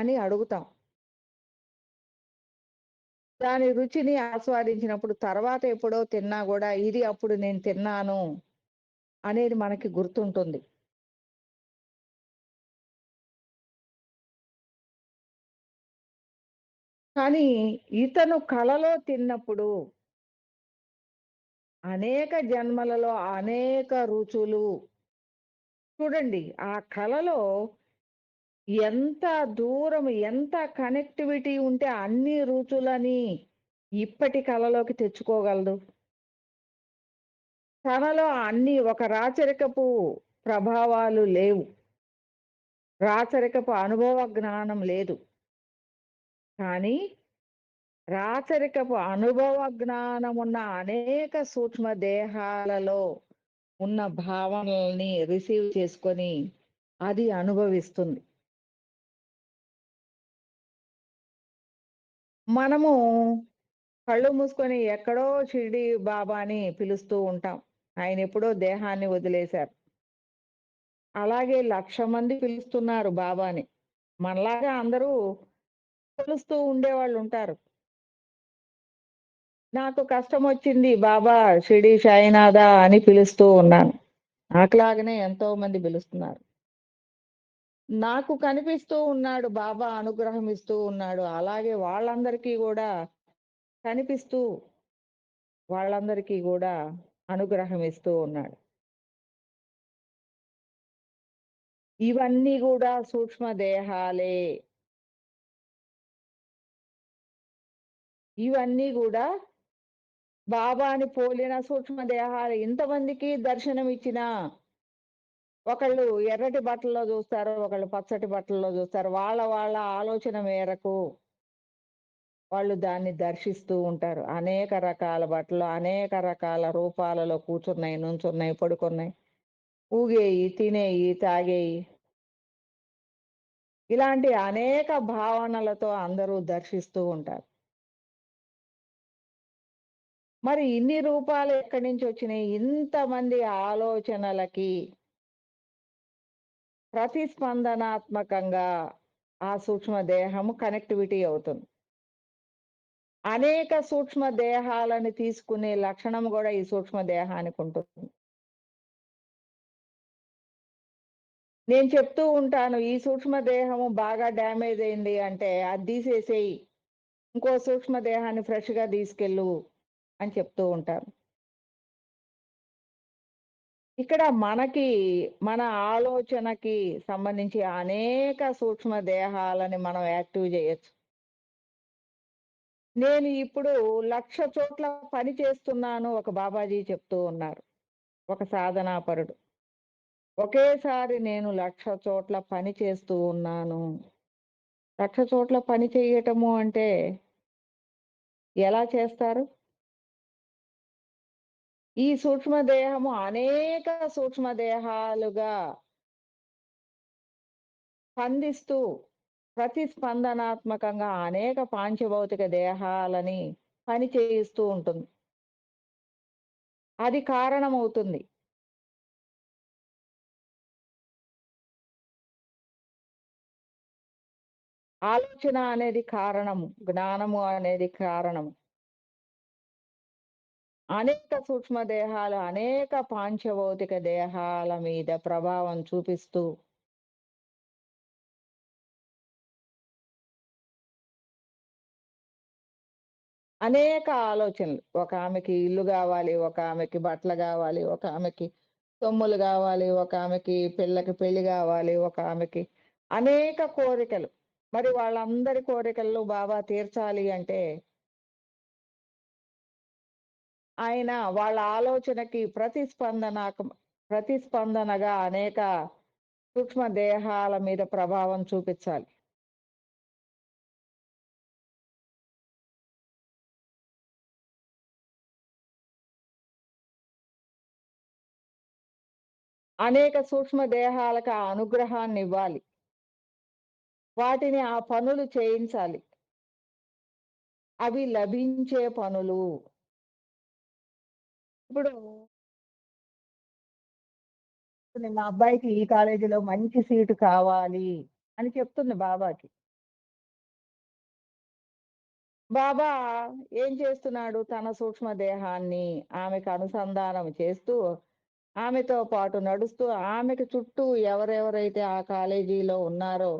S1: అని అడుగుతాం. దాని రుచిని ఆస్వాదించినప్పుడు తర్వాత ఎప్పుడో తిన్నా గూడా, ఇది అప్పుడు నేను తిన్నాను అనేది మనకి గుర్తుంటుంది. కానీ ఇతను కలలో తిన్నప్పుడు అనేక జన్మలలో అనేక రుచులు చూడండి. ఆ కలలో ఎంత దూరం, ఎంత కనెక్టివిటీ ఉంటే అన్ని రుచులని ఇప్పటి కలలోకి తెచ్చుకోగలదు. తనలో అన్ని ఒక రాచరికపు ప్రభావాలు లేవు. రాచరికపు అనుభవ జ్ఞానం లేదు. కానీ రాచరికపు అనుభవ జ్ఞానమున్న అనేక సూక్ష్మ దేహాలలో ఉన్న భావనల్ని రిసీవ్ చేసుకొని అది అనుభవిస్తుంది. మనము కళ్ళు మూసుకొని ఎక్కడో షిరిడీ బాబాని పిలుస్తూ ఉంటాం. ఆయనెప్పుడో దేహాన్ని వదిలేశారు. అలాగే 1,00,000 మంది పిలుస్తున్నారు బాబాని. మనలాగా అందరూ కొలుస్తూ ఉండేవాళ్ళుంటారు. నాకు కష్టమొచ్చింది బాబా షిరిడీ సాయినాథ అని పిలుస్తూ ఉన్నాను. నాకులాగానే ఎంతో మంది పిలుస్తున్నారు. నాకు కనిపిస్తూ ఉన్నాడు బాబా అనుగ్రహం ఇస్తూ ఉన్నాడు. అలాగే వాళ్ళందరికీ గూడా కనిపిస్తూ వాళ్ళందరికీ గూడా అనుగ్రహం ఇస్తూ ఉన్నాడు. ఇవన్నీ గూడా సూక్ష్మ దేహాలే. ఇవన్నీ గూడా బాబాని పోలిన సూక్ష్మ దేహాలు. ఇంతమందికి దర్శనమిచ్చినా ఒకళ్ళు ఎర్రటి బట్టల్లో జూస్తారు. ఒకళ్ళు పచ్చటి బట్టల్లో జూస్తారు. వాళ్ళ వాళ్ళ ఆలోచన మేరకు వాళ్ళు దాన్ని దర్శిస్తూ ఉంటారు. అనేక రకాల బట్టలు, అనేక రకాల రూపాలలో కూర్చున్నయి, నుంచున్నయి, పడుకున్నయి, ఊగేయి, తినేయి, తాగేయి. ఇలాంటి అనేక భావనలతో అందరూ దర్శిస్తూ ఉంటారు. మరి ఇన్ని రూపాలు ఎక్కడి నుంచొచ్చినయి? ఇంతమంది ఆలోచనలకి ప్రతిస్పందనాత్మకంగా ఆ సూక్ష్మ దేహము కనెక్టివిటీ అవుతుంది. అనేక సూక్ష్మ దేహాలని తీసుకునే లక్షణం గూడా ఈ సూక్ష్మ దేహానికుంటుంది. నేను చెప్తూ ఉంటాను, ఈ సూక్ష్మ దేహము బాగా డ్యామేజ్ అయింది అంటే, అది తీసేసేయి. ఇంకో సూక్ష్మ దేహాన్ని ఫ్రెష్‌గా తీసుకెళ్ళు అని చెప్తూ ఉంటాను. ఇక్కడ మనకి, మన ఆలోచనకి సంబంధించి అనేక సూక్ష్మ దేహాలని మనం యాక్టివ్ జేయొచ్చు. నేను ఇప్పుడు 1,00,000 చోట్ల పని చేస్తున్నాను ఒక బాబాజీ చెప్తూ ఉన్నారు. ఒక సాధనాపరుడు. ఒకేసారి నేను 1,00,000 చోట్ల పని చేస్తూ ఉన్నాను. 1,00,000 చోట్ల పని చేయటము అంటే ఎలా చేస్తారు? ఈ సూక్ష్మ దేహము అనేక సూక్ష్మ దేహాలుగా స్పందిస్తూ ప్రతిస్పందనాత్మకంగా అనేక పాంచభౌతిక దేహాలని పని చేయిస్తూ ఉంటుంది. అది కారణమవుతుంది. ఆలోచన అనేది కారణము. జ్ఞానము అనేది కారణము. అనేక సూక్ష్మ దేహాలు, అనేక పాంచభౌతిక దేహాల మీద ప్రభావం చూపిస్తూ అనేక ఆలోచనలు. ఒక ఆమెకి ఇల్లు గావాలి, ఒక ఆమెకి బట్టలు గావాలి, ఒక ఆమెకి సొమ్ములు గావాలి, ఒక ఆమెకి పిల్లకి పెళ్లి గావాలి, ఒక ఆమెకి అనేక కోరికలు. మరి వాళ్ళందరి కోరికలు బాబా తీర్చాలి అంటే, ఆయన వాళ్ళ ఆలోచనకి ప్రతిస్పందనగా అనేక సూక్ష్మ దేహాల మీద ప్రభావం చూపిచ్చాలి. అనేక సూక్ష్మ దేహాలకు ఆ అనుగ్రహాన్నివ్వాలి. వాటిని ఆ పనులు చేయించాలి. అవి లభించే పనులు. ఇప్పుడు మా అబ్బాయికి ఈ కాలేజీలో మంచి సీటు కావాలి అని చెప్తుంది బాబాకి. బాబా ఏం చేస్తున్నాడు? తన సూక్ష్మ దేహాన్ని ఆమెకు అనుసంధానం చేస్తూ, ఆమెతో పాటు నడుస్తూ, ఆమెకు చుట్టూ ఎవరెవరైతే ఆ కాలేజీలో ఉన్నారో,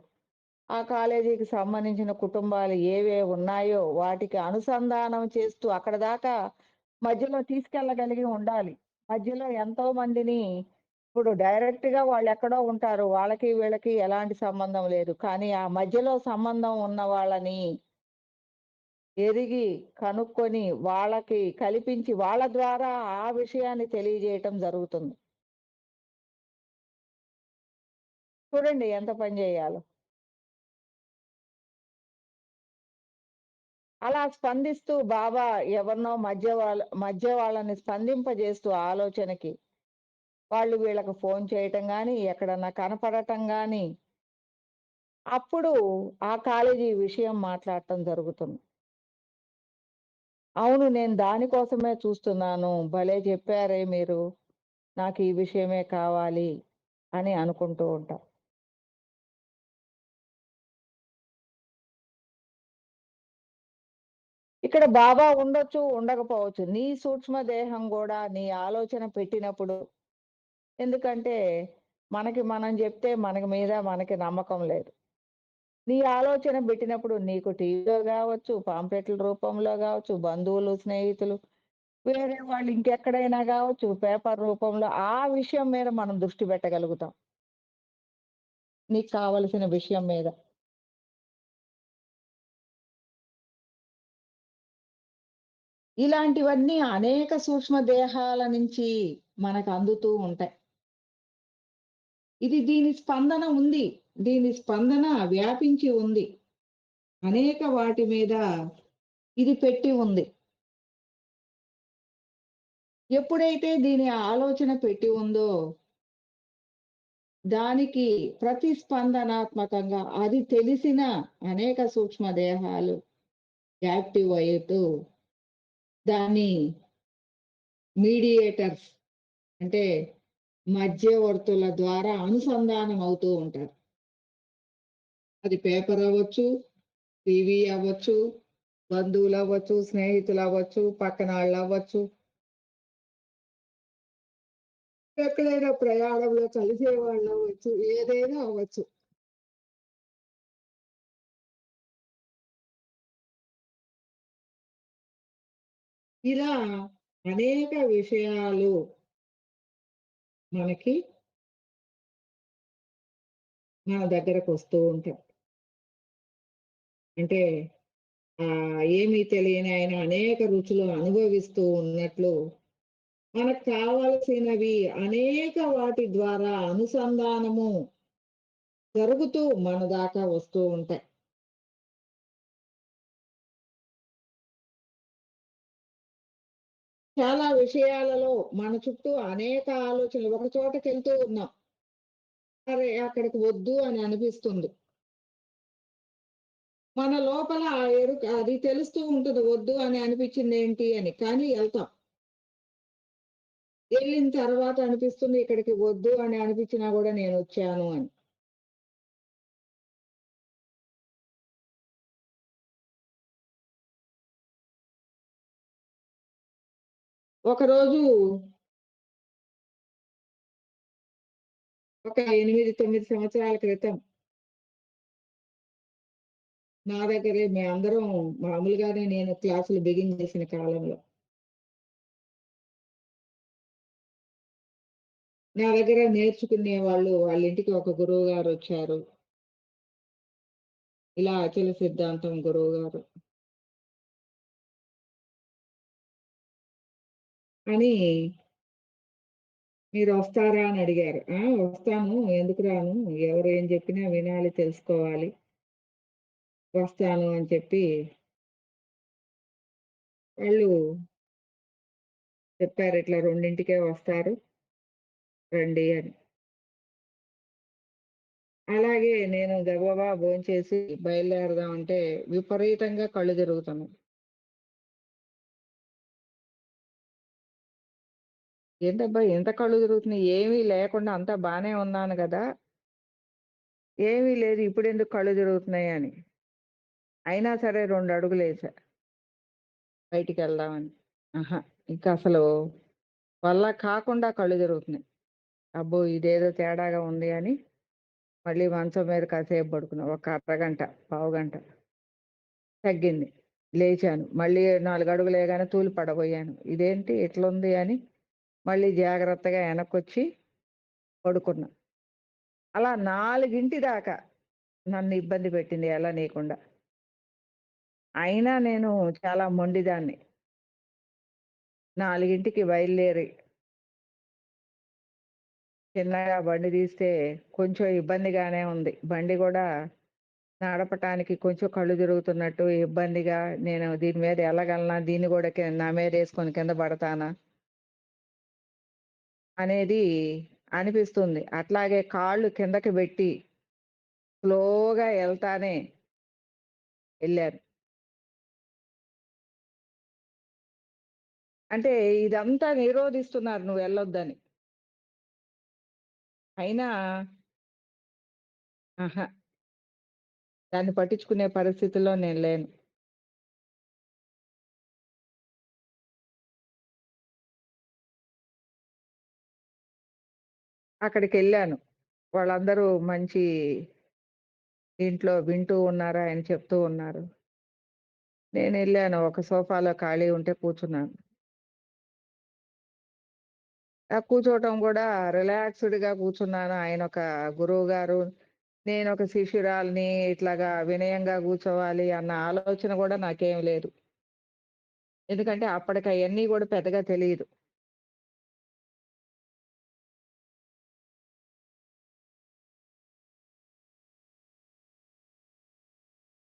S1: ఆ కాలేజీకి సంబంధించిన కుటుంబాలు ఏవేవి ఉన్నాయో, వాటికి అనుసంధానం చేస్తూ అక్కడి దాకా మధ్యలో తీసుకెళ్ళగలిగి ఉండాలి. మధ్యలో ఎంతో మందిని ఇప్పుడు డైరెక్ట్‌గా వాళ్ళెక్కడో ఉంటారు. వాళ్ళకి, వీళ్ళకి ఎలాంటి సంబంధం లేదు. కానీ ఆ మధ్యలో సంబంధం ఉన్న వాళ్ళని ఎరిగి, కనుక్కొని, వాళ్ళకి కల్పించి, వాళ్ళ ద్వారా ఆ విషయాన్ని తెలియజేయటం జరుగుతుంది. చూడండి ఎంత పని జేయాలో. అలా స్పందిస్తూ బాబా ఎవరినో మధ్య వాళ్ళని స్పందింపజేస్తూ ఆలోచనకి, వాళ్ళు వీళ్ళకి ఫోను చేయటం గానీ, ఎక్కడన్నా కనపడటం గానీ, అప్పుడు ఆ కాలేజీ విషయం మాట్లాడటం జరుగుతుంది. అవును. నేను దాని కోసమే చూస్తున్నాను. భలే చెప్పారే మీరు. నాకు ఈ విషయమే కావాలి అని అనుకుంటూ ఉంటా. ఇక్కడ బాబా ఉండొచ్చు, ఉండకపోవచ్చు. నీ సూక్ష్మ దేహం గూడా నీ ఆలోచన పెట్టినప్పుడు ఎందుకంటే మనకి మనం జెప్తే మనకి మీద మనకి నమ్మకం లేదు. నీ ఆలోచన బెట్టినప్పుడు నీకు టీవీలో గావచ్చు, పాంప్లెట్‌ల రూపంలో గావచ్చు, బంధువులు, స్నేహితులు వేరే వాళ్ళు ఇంకెక్కడైనా గావచ్చు, పేపర్ రూపంలో ఆ విషయం మీద మనం దృష్టి పెట్టగలుగుతాం. నీకు కావలసిన విషయం మీద. ఇలాంటివన్నీ అనేక సూక్ష్మ దేహాల నుంచి మనకు అందుతూ ఉంటాయి. దీని స్పందన ఉంది. దీని స్పందన వ్యాపించి ఉంది. అనేక వాటి మీద ఇది పెట్టి ఉంది. ఎప్పుడైతే దీని ఆలోచన పెట్టి ఉందో, దానికి ప్రతిస్పందనాత్మకంగా అది తెలిసిన అనేక సూక్ష్మ దేహాలు యాక్టివ్ అవుతూ దాన్ని మీడియేటర్స్ అంటే మధ్యవర్తుల ద్వారా అనుసంధానం అవుతూ ఉంటారు. అది పేపర్ అవ్వచ్చు, టీవీ అవ్వచ్చు, బంధువులవ్వచ్చు, స్నేహితులవ్వచ్చు, పక్కనాళ్ళవ్వచ్చు, ఎక్కడైనా ప్రయాణంలో కలిసేవాళ్ళవ్వచ్చు, ఏదైనా అవ్వచ్చు. ఇలా అనేక విషయాలు మనకి మన దగ్గరకొస్తూ ఉంటాయి. అంటే ఏమీ తెలియని ఆయన అనేక రుచులు అనుభవిస్తూ ఉన్నట్లు, మనకు కావాల్సినవి అనేక వాటి ద్వారా అనుసంధానము జరుగుతూ మన దాకా వస్తూ ఉంటాయి. చాలా విషయాలలో మన చుట్టూ అనేక ఆలోచనలు ఒక చోటకెళ్తూ ఉన్నాం. సరే అక్కడికి వద్దు అని అనిపిస్తుంది. మన లోపల ఆ ఎరుక అది తెలుస్తూ ఉంటది. వద్దు అని అనిపించిందేంటి అని. కానీ ఎళ్తాం. ఎళ్ళిన తర్వాత అనిపిస్తుంది ఇక్కడికి వద్దు అని అనిపించినా గూడా నేనొచ్చాను అని. ఒకరోజు ఒక 8, 9 సంవత్సరాల క్రితం నా దగ్గరే మేమందరం మామూలుగానే నేను క్లాసులు బిగించేసిన కాలంలో. నా దగ్గర నేర్చుకునేవాళ్ళు వాళ్ళ ఇంటికి ఒక గురువుగారొచ్చారు. ఇలా అచల సిద్ధాంతం గురువుగారు అని మీరొస్తారా అని అడిగారు. ఆ! వస్తాను. ఎందుకు రాను? ఎవరు ఏం చెప్పినా వినాలి, తెలుసుకోవాలి. వస్తాను అని చెప్పి వాళ్ళు చెప్పారు. ఇట్లా 2కే వస్తారు రండి అని. అలాగే నేను గబగబా భోంచేసి బయలుదేరదాం అంటే విపరీతంగా కళ్ళు తిరుగుతున్నాయి. ఏంటబ్బా! ఇంత కళ్ళు తిరుగుతున్నాయి. ఏమీ లేకుండా అంతా బానే ఉన్నాను గదా! ఏమీ లేదు ఇప్పుడెందుకు కళ్ళు తిరుగుతున్నాయి అని. అయినా సరే 2 అడుగులేసా బయటికెళ్దామని. అహా! ఇంక అసలు వల్ల కాకుండా కళ్ళు తిరుగుతున్నాయి. అబ్బో! ఇదేదో తేడాగా ఉంది అని మళ్ళీ మంచం మీద కాసేపు పడుకున్నా. ఒక అరగంట, పావుగంట తగ్గింది. లేచాను. మళ్ళీ 4 అడుగులేయగానే తూలి పడబోయాను. ఇదేంటి ఇట్లుంది అని మళ్ళీ జాగ్రత్తగా ఎనక్కొచ్చి పడుకున్నా. అలా 4 దాకా నన్ను ఇబ్బంది పెట్టింది ఎళ్ళనీయకుండా. అయినా నేను చాలా మొండిదాన్ని. 4కి బయలుదేరి చిన్నగా బండి తీస్తే కొంచెం ఇబ్బందిగానే ఉంది. బండి గూడా నడపటానికి కొంచెం కళ్ళు తిరుగుతున్నట్టు ఇబ్బందిగా నేను దీని మీద ఎళ్ళగలనా? దీన్ని గూడా నా మీదేసుకొని కింద పడతానా? అనేది అనిపిస్తుంది. అట్లాగే కాళ్ళు కిందకి బెట్టి స్లోగా ఎళ్తానే ఎళ్ళాను. అంటే ఇదంతా నిరోధిస్తున్నారు నువ్వెళ్ళొద్దని. అయినా అహా! దాన్ని పట్టించుకునే పరిస్థితిలో నేను లేను. అక్కడికెళ్ళాను. వాళ్ళందరూ మంచి దీంట్లో వింటూ ఉన్నారు. ఆయన చెప్తూ ఉన్నారు. నేనెళ్ళాను. ఒక సోఫాలో ఖాళీ ఉంటే కూర్చున్నాను. కూర్చోవటం గూడా రిలాక్స్‌డ్‌గా కూర్చున్నాను. ఆయనొక గురువుగారు, నేనొక శిష్యురాలిని ఇట్లాగా వినయంగా కూర్చోవాలి అన్న ఆలోచన గూడా నాకేమి లేదు. ఎందుకంటే అప్పటికయన్నీ గూడా పెద్దగా తెలీదు.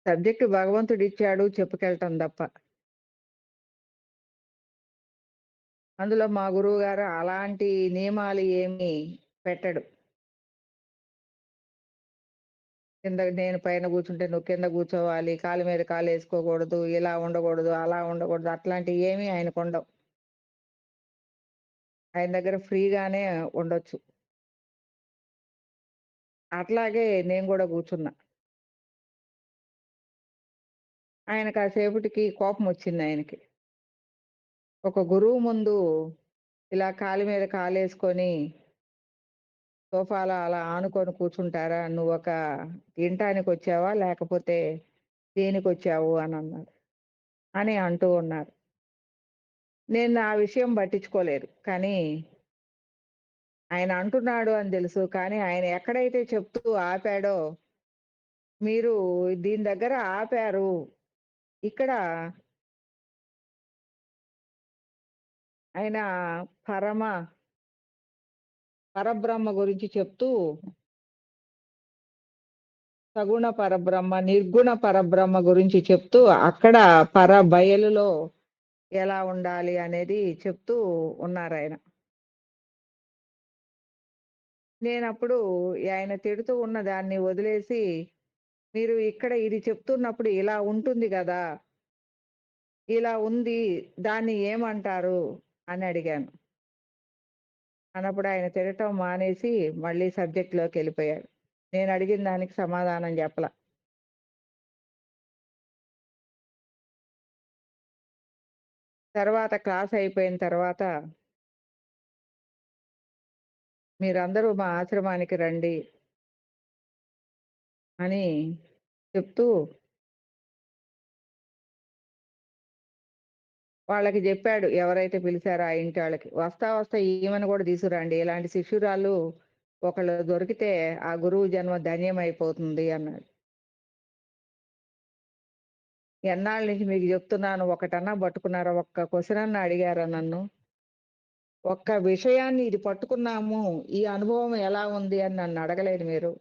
S1: సబ్జెక్ట్ భగవంతుడిచ్చాడు చెప్పుకెళ్ళటం తప్ప. అందులో మా గురువుగారు అలాంటి నియమాలు ఏమీ పెట్టడు. కింద నేను పైన కూర్చుంటే నువ్వు కింద కూర్చోవాలి, కాలు మీద కాలేసుకోకూడదు, ఇలా ఉండకూడదు, అలా ఉండకూడదు అట్లాంటియేమీ ఆయనకుండవు. ఆయన దగ్గర ఫ్రీగానే ఉండొచ్చు. అట్లాగే నేను గూడా కూర్చున్నా. ఆయన కాసేపటికి కోపమొచ్చిందాయనకి. ఒక గురువు ముందు ఇలా కాలు మీద కాలేసుకొని సోఫాలో అలా ఆనుకొని కూర్చుంటారా? నువ్వొక తినటానికొచ్చావా? లేకపోతే దేనికొచ్చావు అనన్నారు. అని అంటూ ఉన్నారు. నేను ఆ విషయం పట్టించుకోలేదు. కానీ ఆయన అంటున్నాడు అని తెలుసు. కానీ ఆయన ఎక్కడైతే చెప్తూ ఆపాడో, మీరు దీని దగ్గర ఆపారు. ఇక్కడ ఆయన పరమ పరబ్రహ్మ గురించి చెప్తూ సగుణ పరబ్రహ్మ, నిర్గుణ పరబ్రహ్మ గురించి చెప్తూ అక్కడ బయలులో ఎలా ఉండాలి అనేది చెప్తూ ఉన్నారాయన. నేనప్పుడు ఆయన తిడుతూ ఉన్న దాన్ని వదిలేసి, మీరు ఇక్కడ ఇది చెప్తున్నప్పుడు ఇలా ఉంటుంది గదా! ఇలా ఉంది. దాన్ని ఏమంటారు? అని అడిగాను. అన్నప్పుడు ఆయన తిడటం మానేసి మళ్ళీ సబ్జెక్ట్‌లోకెళ్ళిపోయాడు. నేను అడిగిన దానికి సమాధానం జెప్పల. తర్వాత క్లాస్ అయిపోయిన తర్వాత మీరందరూ మా ఆశ్రమానికి రండి అని చెప్తూ వాళ్ళకి జెప్పాడు. ఎవరైతే పిలిచారో ఆ ఇంటాళ్ళకి. వస్తా వస్తా ఈమెను గూడా తీసుకురండి. ఇలాంటి శిష్యురాలు ఒకళ్ళు దొరికితే ఆ గురువు జన్మ ధన్యమైపోతుంది అన్నాడు. ఎన్నాళ్ళ నుంచి మీకు జెప్తున్నాను. ఒకటన్నా పట్టుకున్నారా? ఒక్క క్వెషనన్నా అడిగారా నన్ను? ఒక్క విషయాన్ని ఇది పట్టుకున్నాము. ఈ అనుభవం ఎలా ఉంది అని నన్నడగలేదు మీరు.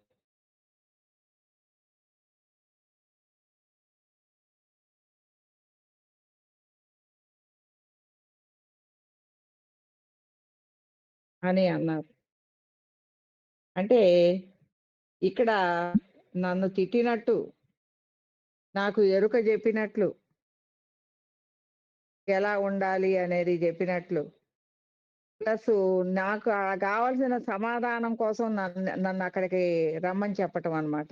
S1: అని అన్నారు. అంటే ఇక్కడ నన్ను తిట్టినట్టు, నాకు ఎరుక జెప్పినట్లు, ఎలా ఉండాలి అనేది జెప్పినట్లు ప్లస్సు నాకు గావాల్సిన సమాధానం కోసం నన్నక్కడికి రమ్మని చెప్పటం అన్నమాట.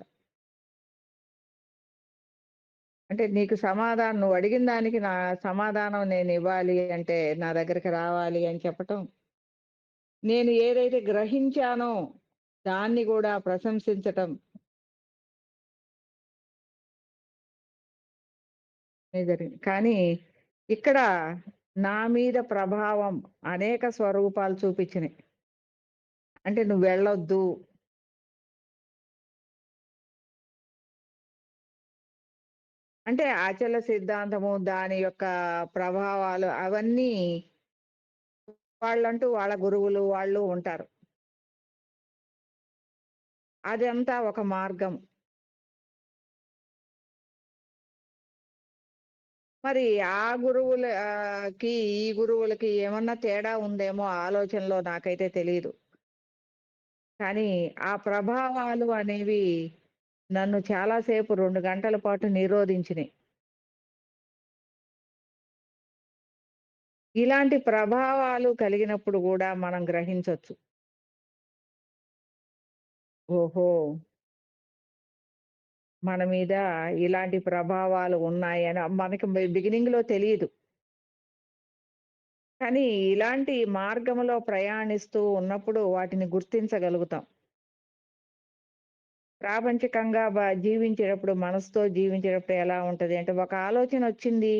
S1: అంటే నీకు సమాధానం నువ్వడిగిన దానికి నా సమాధానం నేనివ్వాలి అంటే, నా దగ్గరికి రావాలి అని చెప్పటం. నేను ఏదైతే గ్రహించానో దాన్ని గూడా ప్రశంసించటం. జరిగింది. కానీ ఇక్కడ నా మీద ప్రభావం అనేక స్వరూపాలు చూపించినియి. అంటే నువ్వెళ్ళొద్దు. అంటే ఆచల సిద్ధాంతము, దాని యొక్క ప్రభావాలు అవన్నీ వాళ్ళంటూ వాళ్ళ గురువులు వాళ్ళు ఉంటారు. అదంతా ఒక మార్గం. మరి ఆ గురువుల ఈ గురువులకి ఏమన్నా తేడా ఉందేమో ఆలోచనలో నాకైతే తెలీదు. కానీ ఆ ప్రభావాలు అనేవి నన్ను చాలా సేపు 2 గంటల పాటు నిరోధించినియి. ఇలాంటి ప్రభావాలు కలిగినప్పుడు గూడా మనం గ్రహించొచ్చు. ఓహో! మన మీద ఇలాంటి ప్రభావాలు ఉన్నాయని మనకి బిగినింగ్‌లో తెలీదు. కానీ ఇలాంటి మార్గంలో ప్రయాణిస్తూ ఉన్నప్పుడు వాటిని గుర్తించగలుగుతాం. ప్రాపంచికంగా జీవించేటప్పుడు మనసుతో జీవించేటప్పుడు ఎలా ఉంటది అంటే ఒక ఆలోచనొచ్చింది.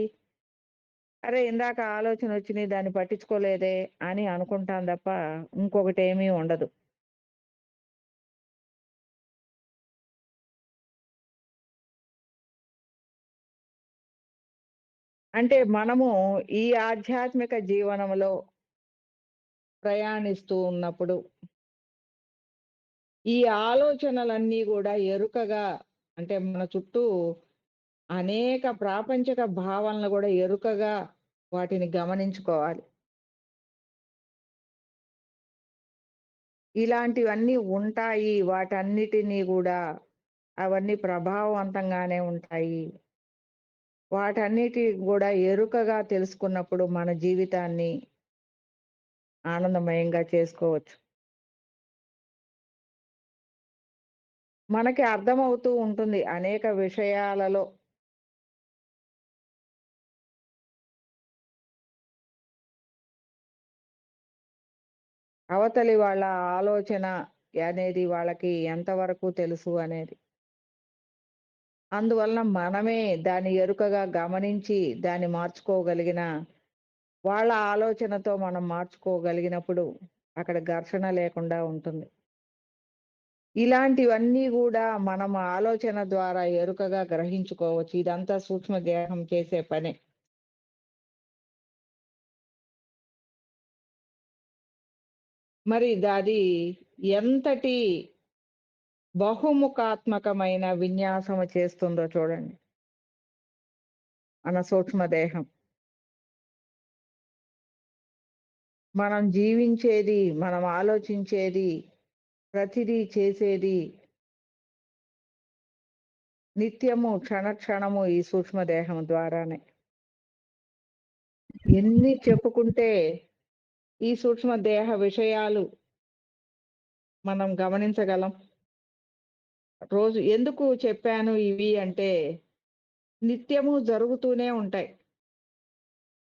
S1: అరే! ఇందాక ఆలోచనొచ్చింది దాన్ని పట్టించుకోలేదే అని అనుకుంటాం తప్ప ఇంకొకటేమీ ఉండదు. అంటే మనము ఈ ఆధ్యాత్మిక జీవనంలో ప్రయాణిస్తూ ఉన్నప్పుడు ఈ ఆలోచనలన్నీ గూడా ఎరుకగా అంటే మన చుట్టూ అనేక ప్రాపంచిక భావనలు గూడా ఎరుకగా వాటిని గమనించుకోవాలి. ఇలాంటివన్నీ ఉంటాయి. వాటన్నిటిని గూడా అవన్నీ ప్రభావవంతంగానే ఉంటాయి. వాటన్నిటి గూడా ఎరుకగా తెలుసుకున్నప్పుడు మన జీవితాన్ని ఆనందమయంగా చేసుకోవచ్చు. మనకి అర్థమవుతూ ఉంటుంది అనేక విషయాలలో. అవతలి వాళ్ళ ఆలోచన అనేది వాళ్ళకి ఎంతవరకు తెలుసు అనేది. అందువలన మనమే దాన్ని ఎరుకగా గమనించి దాన్ని మార్చుకోగలిగిన వాళ్ళ ఆలోచనతో మనం మార్చుకోగలిగినప్పుడు అక్కడ ఘర్షణ లేకుండా ఉంటుంది. ఇలాంటివన్నీ గూడా మనం ఆలోచన ద్వారా ఎరుకగా గ్రహించుకోవచ్చు. ఇదంతా సూక్ష్మ దేహం చేసే పనే. మరి అది ఎంతటి బహుముఖాత్మకమైన విన్యాసము చేస్తుందో చూడండి. మన సూక్ష్మదేహం. మనం జీవించేది, మనం ఆలోచించేది, ప్రతిదీ చేసేది నిత్యము, క్షణక్షణము ఈ సూక్ష్మదేహం ద్వారానే. ఎన్ని చెప్పుకుంటే ఈ సూక్ష్మదేహ విషయాలు మనం గమనించగలం. రోజు ఎందుకు చెప్పాను ఇవి అంటే, నిత్యము జరుగుతూనే ఉంటాయి.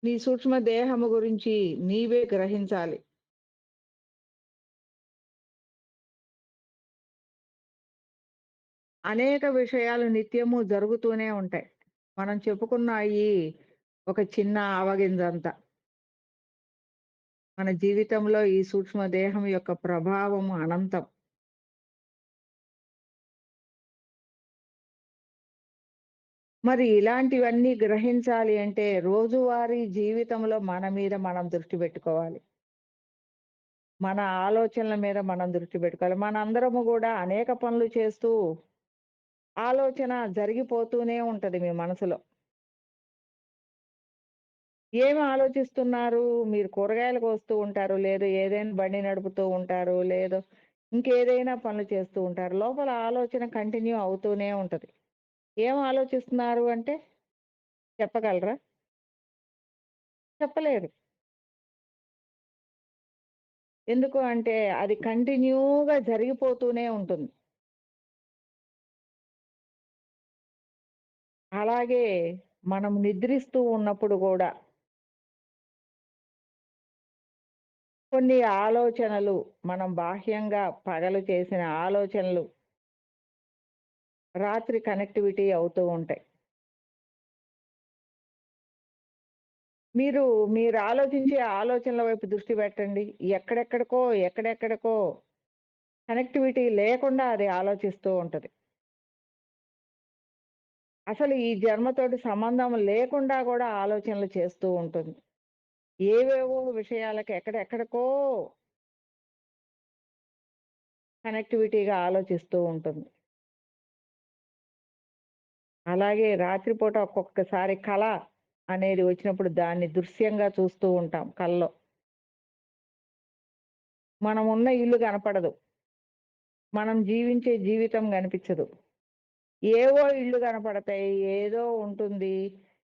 S1: నీ సూక్ష్మదేహము గురించి నీవే గ్రహించాలి. అనేక విషయాలు నిత్యము జరుగుతూనే ఉంటాయి. మనం చెప్పుకున్నాయి ఒక చిన్న ఆవగింజంత. మన జీవితంలో ఈ సూక్ష్మదేహం యొక్క ప్రభావం అనంతం. మరి ఇలాంటివన్నీ గ్రహించాలి అంటే రోజువారీ జీవితంలో మన మీద మనం దృష్టి పెట్టుకోవాలి. మన ఆలోచనల మీద మనం దృష్టి పెట్టుకోవాలి. మనందరము గూడా అనేక పనులు చేస్తూ ఆలోచన జరిగిపోతూనే ఉంటది మీ మనసులో. ఏమి ఆలోచిస్తున్నారు? మీరు కూరగాయలు కోస్తూ ఉంటారు. లేదు ఏదైనా బండి నడుపుతూ ఉంటారు. లేదు ఇంకేదైనా పనులు చేస్తూ ఉంటారు. లోపల ఆలోచన కంటిన్యూ అవుతూనే ఉంటది. ఏం ఆలోచిస్తున్నారు అంటే చెప్పగలరా? చెప్పలేరు. ఎందుకు అంటే అది కంటిన్యూగా జరిగిపోతూనే ఉంటుంది. అలాగే మనం నిద్రిస్తూ ఉన్నప్పుడు గూడా కొన్ని ఆలోచనలు మనం బాహ్యంగా పగలు చేసిన ఆలోచనలు రాత్రి కనెక్టివిటీ అవుతూ ఉంటాయి. మీరు మీరు ఆలోచించే ఆలోచనల వైపు దృష్టి పెట్టండి. ఎక్కడెక్కడికో, ఎక్కడెక్కడికో కనెక్టివిటీ లేకుండా అది ఆలోచిస్తూ ఉంటది. అసలు ఈ జన్మతోటి సంబంధం లేకుండా గూడా ఆలోచనలు చేస్తూ ఉంటుంది. ఏవేవో విషయాలకి ఎక్కడెక్కడికో కనెక్టివిటీగా ఆలోచిస్తూ ఉంటుంది. అలాగే రాత్రిపూట ఒక్కొక్కసారి కల అనేది వచ్చినప్పుడు దాన్ని దృశ్యంగా చూస్తూ ఉంటాం కలలో. మనం ఉన్న ఇల్లు కనపడదు. మనం జీవించే జీవితం గనిపించదు. ఏవో ఇళ్ళు కనపడతాయి. ఏదో ఉంటుంది.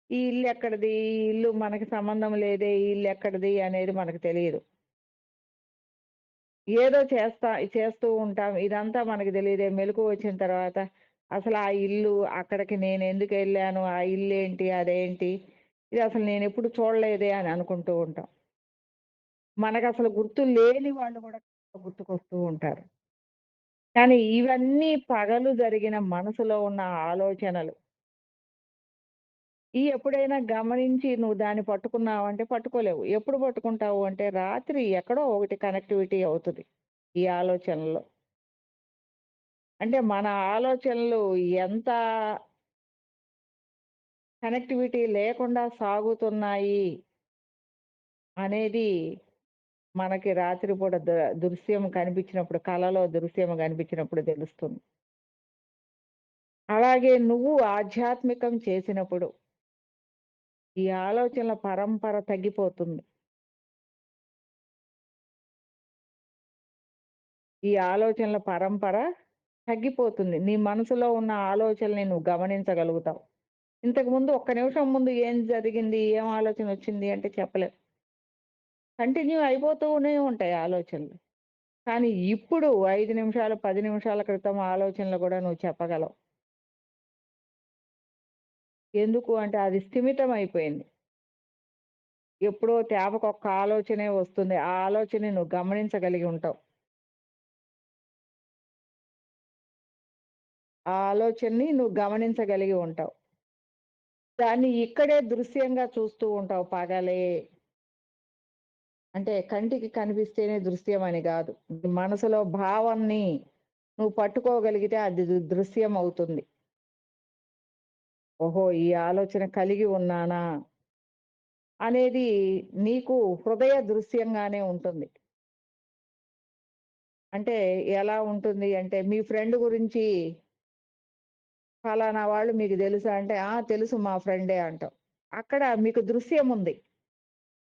S1: ఈ ఇల్లెక్కడిది? ఈ ఇల్లు మనకి సంబంధం లేదే! ఈ ఇల్లెక్కడిది అనేది మనకు తెలీదు. ఏదో చేస్తూ ఉంటాం. ఇదంతా మనకు తెలీదే. మెలుకువ వచ్చిన తర్వాత అసలు ఆ ఇల్లు అక్కడికి నేనెందుకెళ్ళాను? ఆ ఇల్లేంటి? అదేంటి? ఇదసలు నేనెప్పుడు చూడలేదే అని అనుకుంటూ ఉంటాం. మనకసలు గుర్తు లేని వాళ్ళు కూడా గుర్తుకొస్తూ ఉంటారు. కానీ ఇవన్నీ పగలు జరిగిన మనసులో ఉన్న ఆలోచనలు. ఎప్పుడైనా గమనించి నువ్వు దాన్ని పట్టుకున్నావంటే పట్టుకోలేవు. ఎప్పుడు పట్టుకుంటావు అంటే రాత్రి ఎక్కడో ఒకటి కనెక్టివిటీ అవుతది. ఈ ఆలోచనలో. అంటే మన ఆలోచనలు ఎంత కనెక్టివిటీ లేకుండా సాగుతున్నాయి అనేది మనకి రాత్రిపూట దృశ్యం కనిపించినప్పుడు, కలలో దృశ్యం కనిపించినప్పుడు తెలుస్తుంది. అలాగే నువ్వు ఆధ్యాత్మికం చేసినప్పుడు ఈ ఆలోచనల పరంపర తగ్గిపోతుంది. ఈ ఆలోచనల పరంపర తగ్గిపోతుంది. నీ మనసులో ఉన్న ఆలోచనల్ని నువ్వు గమనించగలుగుతావు. ఇంతకుముందు ఒక్క నిమిషం ముందు ఏం జరిగింది? ఏం ఆలోచనొచ్చింది అంటే చెప్పలేం. కంటిన్యూ అయిపోతూనే ఉంటాయి ఆలోచనలు. కానీ ఇప్పుడు 5 నిమిషాలు, 10 నిమిషాల క్రితం ఆలోచనలు గూడా నువ్వు చెప్పగలవు. ఎందుకు అంటే అది స్థిమితం అయిపోయింది. ఎప్పుడో తేపకొక్క ఆలోచనే వస్తుంది. ఆ ఆలోచనని నువ్వు గమనించగలిగి ఉంటావు. ఆ ఆలోచనని నువ్వు గమనించగలిగి ఉంటావు. దాన్ని ఇక్కడే దృశ్యంగా చూస్తూ ఉంటావు పగలే. అంటే కంటికి కనిపిస్తేనే దృశ్యమని గాదు. మనసులో భావనని నువ్వు పట్టుకోగలిగితే అది దృశ్యమవుతుంది. ఓహో! ఈ ఆలోచన కలిగి ఉన్నానా? అనేది నీకు హృదయ దృశ్యంగానే ఉంటుంది. అంటే ఎలా ఉంటుంది అంటే మీ ఫ్రెండ్ గురించి ఫలానా వాళ్ళు మీకు తెలుసా? అంటే ఆ! తెలుసు మా ఫ్రెండే అంటావు. అక్కడ మీకు దృశ్యం ఉంది.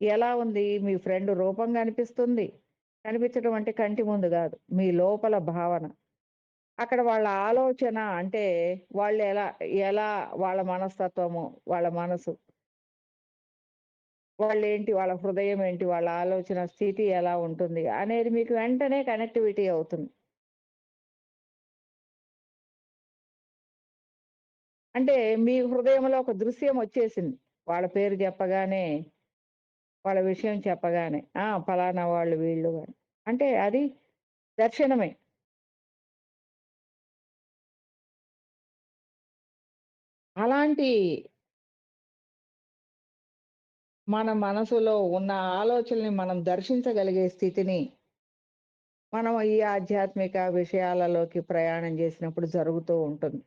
S1: ఎలా ఉంది? మీ ఫ్రెండ్ రూపం కనిపిస్తుంది. కనిపించడం అంటే కంటి ముందు గాదు. మీ లోపల భావన. అక్కడ వాళ్ళ ఆలోచన అంటే వాళ్ళెలా ఎలా వాళ్ళ మనస్తత్వము, వాళ్ళ మనసు, వాళ్ళేంటి, వాళ్ళ హృదయం ఏంటి, వాళ్ళ ఆలోచన స్థితి ఎలా ఉంటుంది అనేది మీకు వెంటనే కనెక్టివిటీ అవుతుంది. అంటే మీ హృదయంలో ఒక దృశ్యం వచ్చేసింది. వాళ్ళ పేరు చెప్పగానే, వాళ్ళ విషయం చెప్పగానే. ఆ! పలానా వాళ్ళు వీళ్ళు అని. అంటే అది దర్శనమే. అలాంటి మన మనసులో ఉన్న ఆలోచనని మనం దర్శించగలిగే స్థితిని మనం ఈ ఆధ్యాత్మిక విషయాలలోకి ప్రయాణం చేసినప్పుడు జరుగుతూ ఉంటుంది.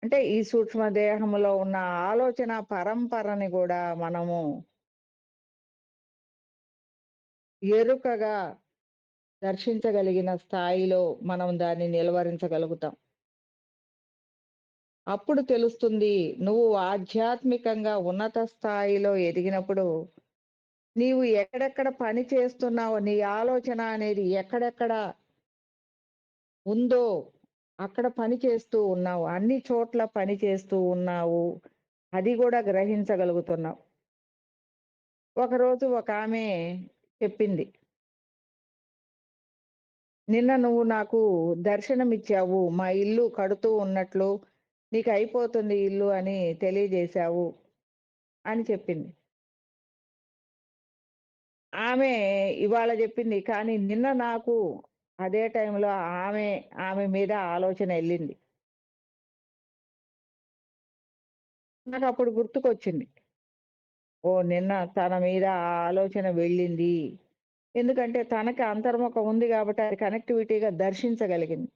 S1: అంటే ఈ సూక్ష్మ దేహంలో ఉన్న ఆలోచన పరంపరని గూడా మనము ఎరుకగా దర్శించగలిగిన స్థాయిలో మనం దాన్ని నిలువరించగలుగుతాం. అప్పుడు తెలుస్తుంది నువ్వు ఆధ్యాత్మికంగా ఉన్నత స్థాయిలో ఎదిగినప్పుడు నీవు ఎక్కడెక్కడ పని చేస్తున్నావో, నీ ఆలోచన అనేది ఎక్కడెక్కడ ఉందో అక్కడ పని చేస్తూ ఉన్నావు. అన్ని చోట్ల పని చేస్తూ ఉన్నావు. అది గూడా గ్రహించగలుగుతున్నావు. ఒకరోజు ఒకామె చెప్పింది, "నిన్న నువ్వు నాకు దర్శనమిచ్చావు. మా ఇల్లు కడుతూ ఉన్నట్లు, నీకయిపోతుంది ఇల్లు అని తెలియజేశావు" అని చెప్పింది. ఆమె ఇవాళ జెప్పింది. కానీ నిన్న నాకు అదే టైంలో ఆమె మీద ఆలోచన ఎళ్ళింది. నాకప్పుడు గుర్తుకొచ్చింది. ఓహ్! నిన్న తన మీద ఆ ఆలోచన వెళ్ళింది. ఎందుకంటే తనకి అంతర్ముఖం ఉంది గాబట్టి అది కనెక్టివిటీగా దర్శించగలిగింది.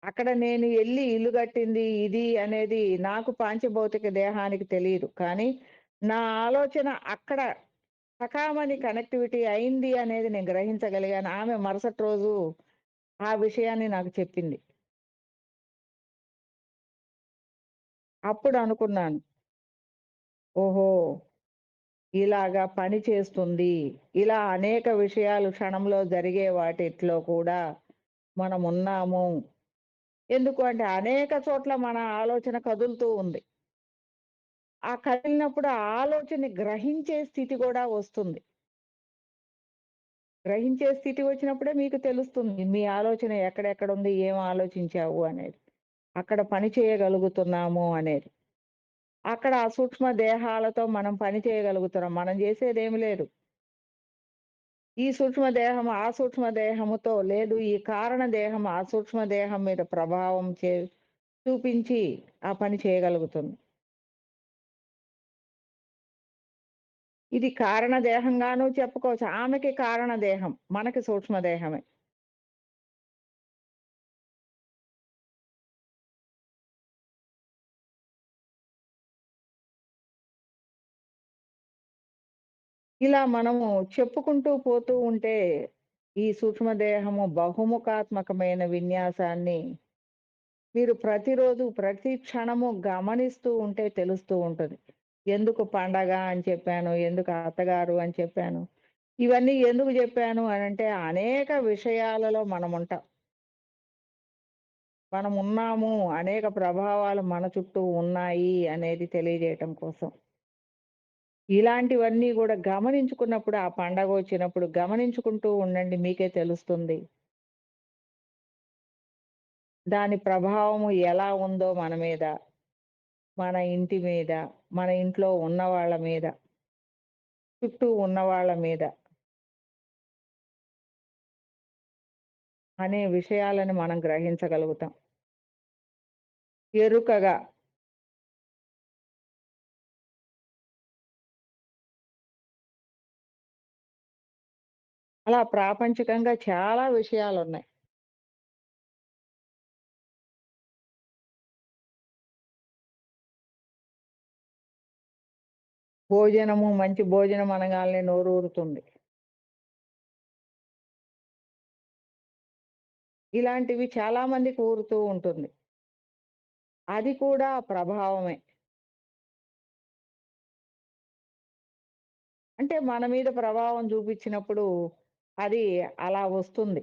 S1: అక్కడ నేను ఎళ్లి ఇల్లు గట్టింది ఇది అనేది నాకు పాంచభౌతిక దేహానికి తెలీదు. కానీ నా ఆలోచన అక్కడ సకామని కనెక్టివిటీ అయింది అనేది నేను గ్రహించగలిగాను. ఆమె మరుసటి రోజు ఆ విషయాన్ని నాకు చెప్పింది. అప్పుడనుకున్నాను. ఓహో! ఇలాగా పని చేస్తుంది. ఇలా అనేక విషయాలు క్షణంలో జరిగే వాటిట్లో కూడా మనమున్నాము. ఎందుకు అంటే అనేక చోట్ల మన ఆలోచన కదులుతూ ఉంది. ఆ కదిలినప్పుడు ఆ ఆలోచనని గ్రహించే స్థితి గూడా వస్తుంది. గ్రహించే స్థితి వచ్చినప్పుడే మీకు తెలుస్తుంది. మీ ఆలోచన ఎక్కడెక్కడుంది? ఏం ఆలోచించావు అనేది. అక్కడ పని చేయగలుగుతున్నాము అనేది. అక్కడ ఆ సూక్ష్మ దేహాలతో మనం పని చేయగలుగుతున్నాం. మనం జేసేదేమి లేదు. ఈ సూక్ష్మ దేహం ఆ సూక్ష్మ దేహముతో లేదు. ఈ కారణ దేహం ఆ సూక్ష్మ దేహం మీద ప్రభావం చూపించి ఆ పని చేయగలుగుతుంది. ఇది కారణ దేహంగాను చెప్పుకోవచ్చు. ఆమెకి కారణ దేహం. మనకి సూక్ష్మ దేహమే. ఇలా మనము చెప్పుకుంటూ పోతూ ఉంటే ఈ సూక్ష్మ దేహము బహుముఖాత్మకమైన విన్యాసాన్ని మీరు ప్రతిరోజు, ప్రతి క్షణము గమనిస్తూ ఉంటే తెలుస్తూ ఉంటది. ఎందుకు పండగ అని చెప్పాను, ఎందుకు అత్తగారు అని చెప్పాను. ఇవన్నీ ఎందుకు జెప్పాను అనంటే, అనేక విషయాలలో మనముంటాం. మనమున్నాము, అనేక ప్రభావాలు మన చుట్టూ ఉన్నాయి అనేది తెలియజేయటం కోసం. ఇలాంటివన్నీ గూడా గమనించుకున్నప్పుడు, ఆ పండగొచ్చినప్పుడు గమనించుకుంటూ ఉండండి మీకే తెలుస్తుంది. దాని ప్రభావము ఎలా ఉందో మన మీద, మన ఇంటి మీద, మన ఇంట్లో ఉన్నవాళ్ళ మీద, చుట్టూ ఉన్నవాళ్ళ మీద అనే విషయాలను మనం గ్రహించగలుగుతాం. ఎరుకగా అలా ప్రాపంచికంగా చాలా విషయాలున్నాయి. భోజనము, మంచి భోజనం అనగాల్నే నోరూరుతుంది. ఇలాంటివి చాలా మందికి ఊరుతూ ఉంటుంది. అది కూడా ప్రభావమే. అంటే మన మీద ప్రభావం చూపించినప్పుడు అది అలా వస్తుంది.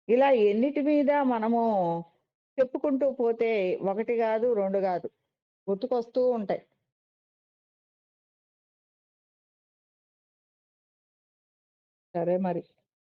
S1: ఇలా ఎన్నిటి మీద మనము చెప్పుకుంటూ పోతే 1 గాదు, 2 గాదు గుర్తుకొస్తూ ఉంటాయి. సరే మరి.